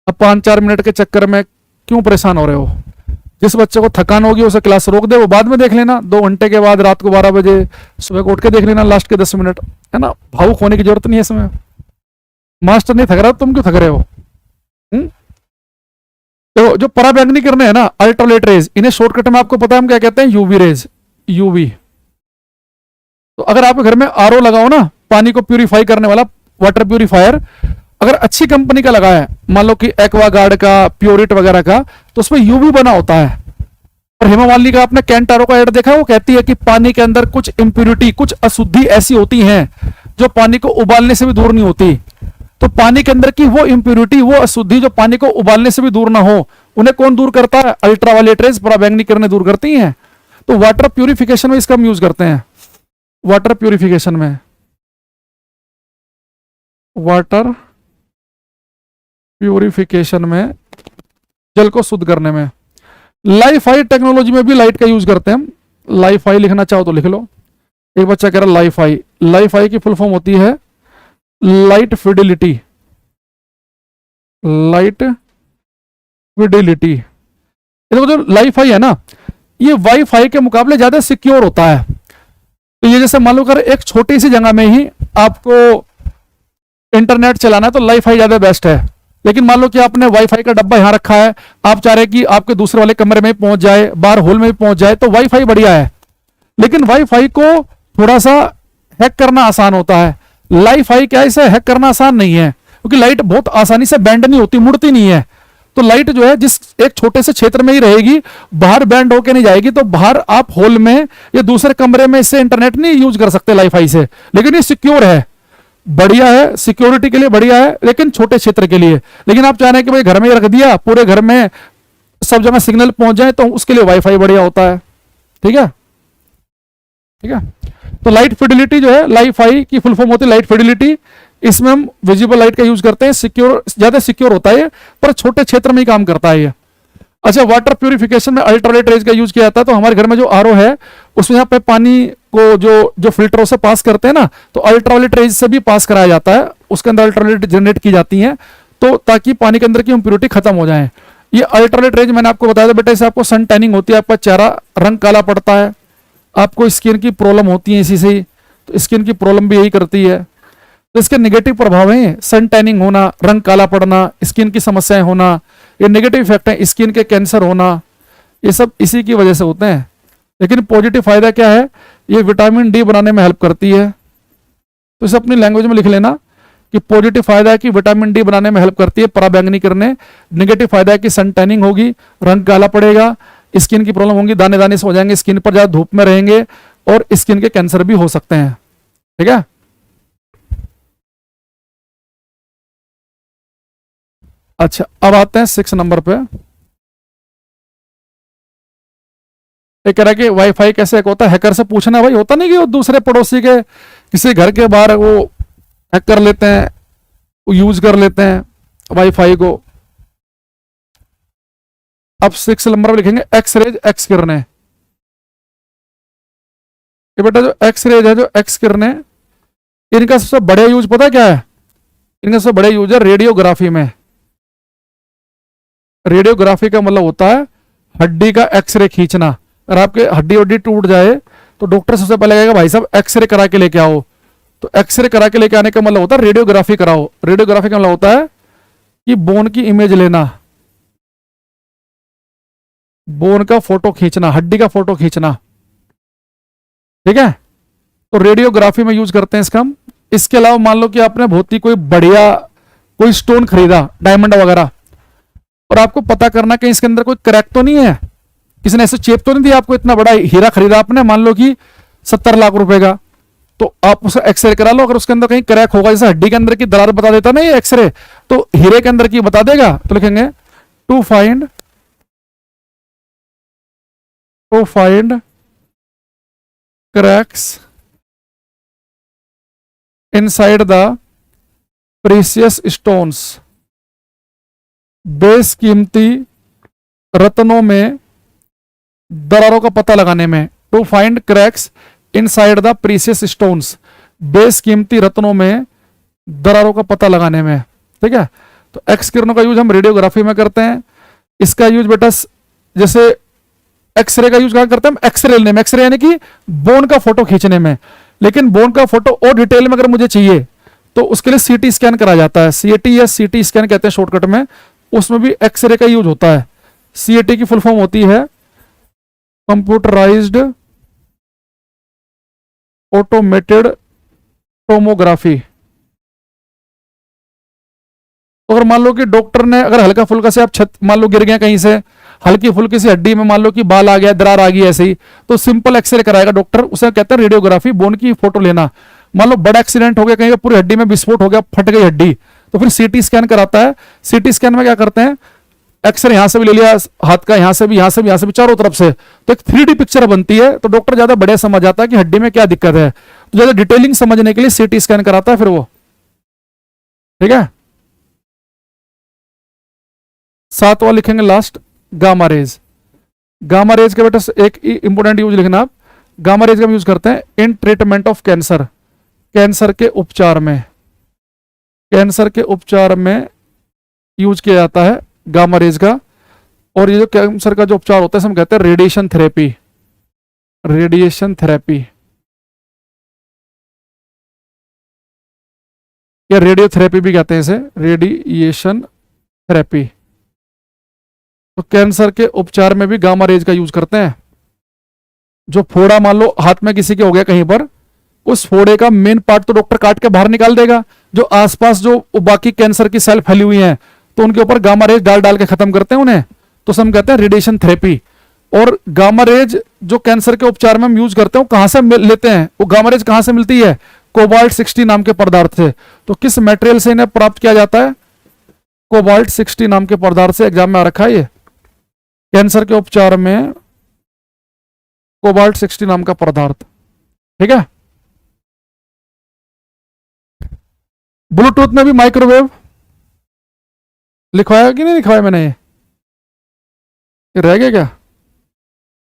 अब 5-4 मिनट के चक्कर में क्यों परेशान हो रहे हो? जिस बच्चे को थकान होगी उसे क्लास रोक दे, वो बाद में देख लेना, 2 घंटे के बाद, रात को 12 बजे, सुबह को उठ के देख लेना लास्ट के 10 मिनट, है ना। भावुक होने की जरूरत नहीं है इसमें। मास्टर नहीं थक रहा, तुम क्यों थक रहे हो? तो जो पराबैंगनी किरणें है ना, अल्ट्रावायलेट रेज, इन्हें शॉर्टकट में आपको पता है हम क्या कहते हैं? UV rays, UV. तो अगर आपके घर में आरओ लगाओ ना, पानी को प्यूरिफाई करने वाला वाटर प्यूरिफायर, अगर अच्छी कंपनी का लगा है, मान लो कि एक्वागार्ड का, प्योरिट वगैरह का, तो उसमें यूवी बना होता है। और हेमा मालिनी का आपने कैंट आरओ का एड देखा है? वो कहती है कि पानी के अंदर कुछ इंप्यूरिटी, कुछ अशुद्धि ऐसी होती हैं जो पानी को उबालने से भी दूर नहीं होती। तो पानी के अंदर की वो इंप्यूरिटी, वो अशुद्धि जो पानी को उबालने से भी दूर ना हो, उन्हें कौन दूर करता है? अल्ट्रावायलेट रेज, पराबैंगनी किरणें दूर करती हैं। तो वाटर प्यूरिफिकेशन में इसका हम यूज करते हैं। वाटर प्यूरिफिकेशन में, वाटर प्यूरिफिकेशन में, जल को शुद्ध करने में। लाइफाई टेक्नोलॉजी में भी लाइट का यूज करते हैं हम। लाइफाई लिखना चाहो तो लिख लो। एक बच्चा कह रहा लाइफाई, लाइफाई की फुल फॉर्म होती है लाइट फिडिलिटी, लाइट फिडिलिटी। देखो जो लाइफाई है ना, ये वाईफाई के मुकाबले ज्यादा सिक्योर होता है। तो ये जैसे मान लो कर एक छोटी सी जगह में ही आपको इंटरनेट चलाना है तो लाइफाई ज्यादा बेस्ट है। लेकिन मान लो कि आपने वाईफाई का डब्बा यहां रखा है, आप चाह रहे कि आपके दूसरे वाले कमरे में पहुंच जाए, बाहर हॉल में भी पहुंच जाए, तो वाईफाई बढ़िया है। लेकिन वाईफाई को थोड़ा सा हैक करना आसान होता है। लाइफाई क्या है, इसे हैक करना आसान नहीं है, क्योंकि लाइट बहुत आसानी से बैंड नहीं होती, मुड़ती नहीं है। तो लाइट जो है जिस एक छोटे से क्षेत्र में ही रहेगी, बाहर बैंड होके नहीं जाएगी। तो बाहर आप हॉल में या दूसरे कमरे में इससे इंटरनेट नहीं यूज कर सकते लाइफाई से। लेकिन ये सिक्योर है, बढ़िया है, सिक्योरिटी के लिए बढ़िया है, लेकिन छोटे क्षेत्र के लिए। लेकिन आप चाह रहे हैं कि भाई घर में ही रख दिया, पूरे घर में सब जगह सिग्नल पहुंच जाए, तो उसके लिए वाईफाई बढ़िया होता है। ठीक है, ठीक है। तो लाइट फिडिलिटी जो है, लाइफाई की फुल फॉर्म होती है लाइट फिडिलिटी। इसमें हम विजिबल लाइट का यूज करते हैं, सिक्योर, ज्यादा सिक्योर होता है, पर छोटे क्षेत्र में ही काम करता है ये। अच्छा, वाटर प्यूरिफिकेशन में अल्ट्रावायलेट रेज का यूज किया जाता है। तो हमारे घर में जो आरओ है उसमें यहाँ पे पानी को जो फिल्टरों से पास करते हैं ना, तो अल्ट्रावायलेट रेज से भी पास कराया जाता है, उसके अंदर अल्ट्रावायलेट जनरेट की जाती हैं, तो ताकि पानी के अंदर की इंप्योरिटी खत्म हो जाए। ये अल्ट्रावायलेट रेज मैंने आपको बताया था बेटा, इससे आपको सन टैनिंग होती है, आपका चेहरा रंग काला पड़ता है, आपको स्किन की प्रॉब्लम होती है इसी से ही। तो स्किन की प्रॉब्लम भी यही करती है। तो इसके नेगेटिव प्रभाव हैं सन टैनिंग होना, रंग काला पड़ना, स्किन की समस्याएं होना, ये नेगेटिव इफेक्ट है। स्किन के कैंसर होना, ये सब इसी की वजह से होते हैं। लेकिन पॉजिटिव फायदा क्या है, ये विटामिन डी बनाने में हेल्प करती है। तो इसे अपनी लैंग्वेज में लिख लेना कि पॉजिटिव फायदा है कि विटामिन डी बनाने में हेल्प करती है पराबैंगनी किरणें। नेगेटिव फायदा है कि सन टैनिंग होगी, रंग काला पड़ेगा, स्किन की प्रॉब्लम होगी, दाने दाने से हो जाएंगे, स्किन पर ज्यादा धूप में रहेंगे, और स्किन के कैंसर भी हो सकते हैं। ठीक है। अच्छा, अब आते हैं 6 नंबर पे। एक कह रहा है कि वाईफाई कैसे हैक होता है। हैकर से पूछना भाई, होता नहीं कि वो दूसरे पड़ोसी के किसी घर के बाहर वो हैक कर लेते हैं, वो यूज कर लेते हैं वाईफाई को। अब 6 नंबर पे लिखेंगे एक्स रेज, एक्स किरणें। ये बेटा जो एक्स रेज है, जो एक्स किरणें, इनका सबसे बड़ा यूज पता है क्या है? इनका सबसे बड़ा यूज है रेडियोग्राफी में। रेडियोग्राफी का मतलब होता है हड्डी का एक्सरे खींचना। अगर आपके हड्डी वड्डी टूट जाए तो डॉक्टर सबसे पहले कहेगा भाई साहब एक्सरे करा के लेके आओ। तो एक्सरे करा के लेके आने का मतलब होता है रेडियोग्राफी कराओ। रेडियोग्राफी का मतलब होता है कि बोन की इमेज लेना, बोन का फोटो खींचना, हड्डी का फोटो खींचना। ठीक है, तो रेडियोग्राफी में यूज करते हैं इसका हम। इसके अलावा मान लो कि आपने बहुत ही कोई बढ़िया कोई स्टोन खरीदा, डायमंड वगैरह, और आपको पता करना कि इसके अंदर कोई क्रैक तो नहीं है, किसी ने ऐसे चेप तो नहीं दिया आपको। इतना बड़ा हीरा खरीदा आपने, मान लो कि 70 लाख रुपए का, तो आप उसे एक्सरे करा लो, अगर उसके अंदर कहीं क्रैक होगा, जैसे हड्डी के अंदर की दरार बता देता ना ये एक्सरे, तो हीरे के अंदर की बता देगा। तो लिखेंगे to find cracks inside the precious stones, बेशकीमती रत्नों में दरारों का पता लगाने में। To find cracks inside the precious stones, बेशकीमती रत्नों में दरारों का पता लगाने में। ठीक है, तो एक्स किरणों का यूज हम रेडियोग्राफी में करते हैं। इसका यूज बेटा जैसे एक्सरे का यूज कहां करते हैं हम, एक्सरे लेने में, एक्सरे यानी कि बोन का फोटो खींचने में। लेकिन बोन का फोटो और डिटेल में अगर मुझे चाहिए तो उसके लिए सीटी स्कैन करा जाता है, सीएटी या सीटी स्कैन कहते हैं शॉर्टकट में, उसमें भी एक्सरे का यूज होता है। सीएटी की फुल फॉर्म होती है कंप्यूटराइज्ड ऑटोमेटेड टोमोग्राफी। अगर मान लो कि डॉक्टर ने अगर हल्का फुल्का से आप छत मान लो गिर गए कहीं से, हल्की फुल्की सी हड्डी में मान लो कि बाल आ गया, दरार आ गई, ऐसे ही तो सिंपल एक्सरे कराएगा डॉक्टर, उसे कहते हैं रेडियोग्राफी, बोन की फोटो लेना। मान लो बड़ा एक्सीडेंट हो गया कहीं, पूरी हड्डी में विस्फोट हो गया, फट गई हड्डी, तो फिर सीटी स्कैन कराता है। सीटी स्कैन में क्या करते हैं, एक्सरे यहां से भी ले लिया हाथ का, यहां से भी, यहां से भी, यहां से भी, चारों तरफ से, तो एक 3D पिक्चर बनती है। तो डॉक्टर ज्यादा बढ़िया समझ आता है कि हड्डी में क्या दिक्कत है, तो ज्यादा डिटेलिंग समझने के लिए सीटी स्कैन कराता है फिर वो। ठीक है, सातवां लिखेंगे last, gamma rays. Gamma rays के बेटा एक इंपोर्टेंट यूज लिखना आप, गामा रेज का यूज करते हैं in treatment of cancer, cancer के उपचार में, कैंसर के उपचार में यूज किया जाता है गामा रेज का। और ये जो कैंसर का जो उपचार होता है हम कहते हैं रेडिएशन थेरेपी, रेडिएशन थेरेपी या रेडियोथेरेपी भी कहते हैं इसे, रेडिएशन थेरेपी। तो कैंसर के उपचार में भी गामा रेज का यूज करते हैं। जो फोड़ा मान लो हाथ में किसी के हो गया कहीं पर, उस फोड़े का मेन पार्ट तो डॉक्टर काट के बाहर निकाल देगा, जो आसपास जो बाकी कैंसर की सेल फैली हुई हैं तो उनके ऊपर गामा रेज डाल डाल के खत्म करते हैं उन्हें, तो हम कहते हैं रेडिएशन थेरेपी। और गामा रेज जो कैंसर के उपचार में हम यूज करते हैं वो कहां से लेते हैं, वो गामा रेज कहां से मिलती है, कोबाल्ट 60 नाम के पदार्थ से। तो किस मटेरियल से इन्हें प्राप्त किया जाता है, कोबाल्ट 60 नाम के पदार्थ से। एग्जाम में आ रखा है ये, कैंसर के उपचार में कोबाल्ट 60 नाम का पदार्थ। ठीक है, ब्लूटूथ में भी माइक्रोवेव लिखवाया कि नहीं लिखवाया मैंने, ये रह गया क्या,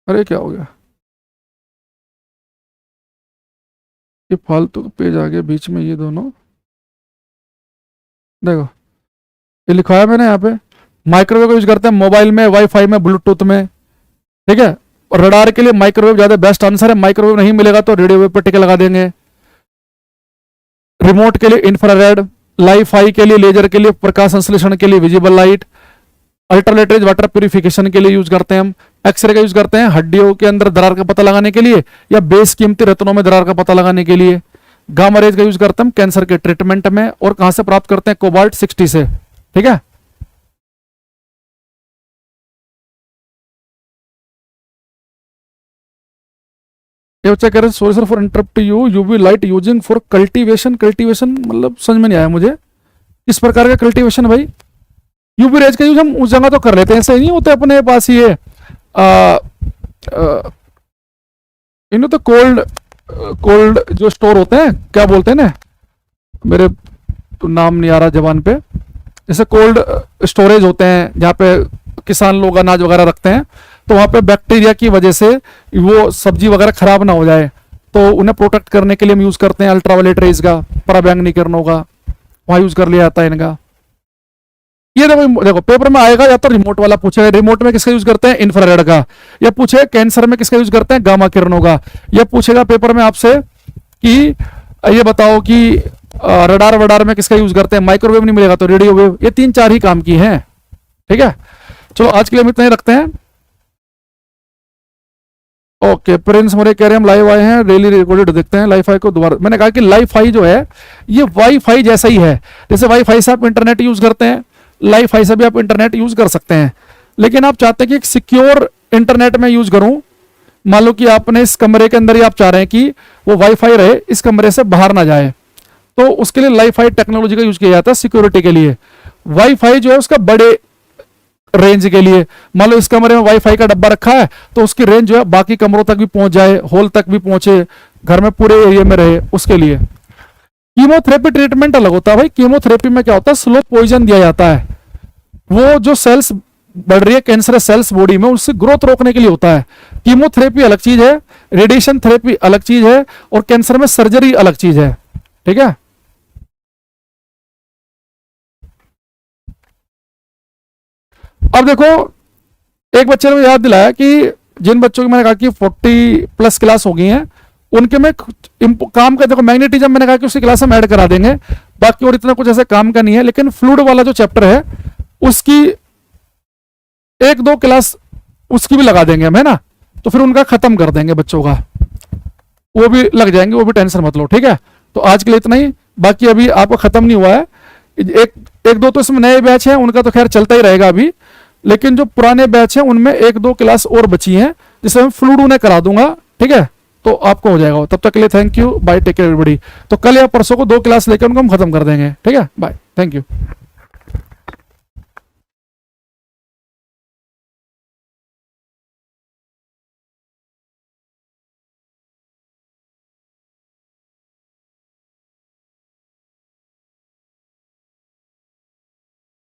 अरे क्या हो गया, ये फालतू पेज आ गया बीच में, ये दोनों देखो, ये लिखवाया मैंने यहाँ पे। माइक्रोवेव का यूज करते हैं मोबाइल में, वाईफाई में, ब्लूटूथ में। ठीक है, और रडार के लिए माइक्रोवेव ज्यादा बेस्ट आंसर है, माइक्रोवेव नहीं मिलेगा तो रेडियो वेव पर टिक लगा देंगे। रिमोट के लिए इंफ्रारेड, लाइफाई के लिए, लेजर के लिए, प्रकाश संश्लेषण के लिए विजिबल लाइट, अल्ट्रालेटरेज वाटर प्यूरिफिकेशन के लिए यूज करते हैं हम। एक्सरे का यूज करते हैं हड्डियों के अंदर दरार का पता लगाने के लिए या बेशकीमती रत्नों में दरार का पता लगाने के लिए। गामा रेज का यूज करते हैं हम कैंसर के ट्रीटमेंट में, और कहां से प्राप्त करते हैं, कोबाल्ट 60 से। ठीक है, ये बच्चा कह रहे हैं sorry sir for interrupt you, UV light using for cultivation. Cultivation मतलब समझ में नहीं आया मुझे, किस प्रकार का कल्टीवेशन भाई। यूवी रेज का यूज हम उस जगह तो कर लेते हैं, ऐसे नहीं होते अपने पास ये इन्हें तो कोल्ड कोल्ड जो स्टोर होते हैं, क्या बोलते हैं ना, मेरे तो नाम नहीं आ रहा जबान पे, जैसे कोल्ड स्टोरेज होते हैं जहाँ पे किसान लोग अनाज वगैरह रखते हैं, तो वहाँ पे बैक्टीरिया की वजह से वो सब्जी वगैरह खराब ना हो जाए, तो उन्हें प्रोटेक्ट करने के लिए हम यूज करते हैं अल्ट्रावायलेट रेज का, पराबैंगनी किरणों का, वहाँ यूज कर लिया जाता है इनका। ये देखो पेपर में आएगा, या तो रिमोट वाला पूछेगा, रिमोट में किसका यूज करते हैं, इंफ्रारेड का, या पूछे कैंसर में किसका यूज करते हैं, गामा किरणों का, या पूछेगा पेपर में आपसे कि ये बताओ कि रडार वडार में किसका यूज करते हैं, माइक्रोवेव नहीं मिलेगा तो रेडियो वेव। ये 3-4 ही काम की हैं। ठीक है, चलो आज के लिए हम इतना ही रखते हैं। ओके, प्रिंस मोरे कह रहे हैं हम लाइव आए हैं, डेली रिकॉर्डेड देखते हैं लाईफाई को दोबारा। मैंने कहा कि लाईफाई जो है ये वाईफाई जैसा ही है, जैसे वाईफाई से आप इंटरनेट यूज करते हैं, लाईफाई से भी आप इंटरनेट यूज कर सकते हैं, लेकिन आप चाहते हैं कि एक सिक्योर इंटरनेट में यूज करूं, मान लो कि आपने इस कमरे के अंदर ही आप चाह रहे हैं कि वो वाईफाई रहे, इस कमरे से बाहर ना जाए, तो उसके लिए लाईफाई टेक्नोलॉजी का यूज किया जाता है सिक्योरिटी के लिए। वाईफाई जो है उसका बड़े रेंज के लिए, मान लो इस कमरे में वाईफाई का डब्बा रखा है तो उसकी रेंज जो है बाकी कमरों तक भी पहुंच जाए, हॉल तक भी पहुंचे, घर में पूरे एरिया में रहे, उसके लिए। कीमोथेरेपी ट्रीटमेंट अलग होता है भाई। कीमोथेरेपी में क्या होता है, स्लो पॉइजन दिया जाता है। वो जो सेल्स बढ़ रही है कैंसरस सेल्स बॉडी में, उससे ग्रोथ रोकने के लिए होता है। कीमोथेरेपी अलग चीज है, रेडिएशन थेरेपी अलग चीज है, और कैंसर में सर्जरी अलग चीज है। ठीक है। अब देखो, एक बच्चे ने याद दिलाया कि जिन बच्चों की मैंने कहा कि 40+ क्लास हो गई हैं, उनके में काम का, देखो मैग्नेटिज्म मैंने कहा कि उसी क्लास में ऐड करा देंगे, बाकी और इतना कुछ ऐसे काम का नहीं है। लेकिन फ्लूइड वाला जो चैप्टर है उसकी 1-2 क्लास उसकी भी लगा देंगे हम, है ना, तो फिर उनका खत्म कर देंगे बच्चों का, वो भी लग जाएंगे, वो भी टेंशन मत लो। ठीक है, तो आज के लिए इतना ही, बाकी अभी आपका खत्म नहीं हुआ है। एक दो तो इसमें नए बैच हैं, उनका तो खैर चलता ही रहेगा अभी, लेकिन जो पुराने बैच हैं उनमें 1-2 क्लास और बची हैं, जिससे मैं फ्लूइड उन्हें करा दूंगा। ठीक है, तो आपको हो जाएगा। तब तक के लिए thank you, bye, take care everybody. तो कल या परसों को 2 क्लास लेकर उनको हम खत्म कर देंगे। ठीक है, बाय, थैंक यू।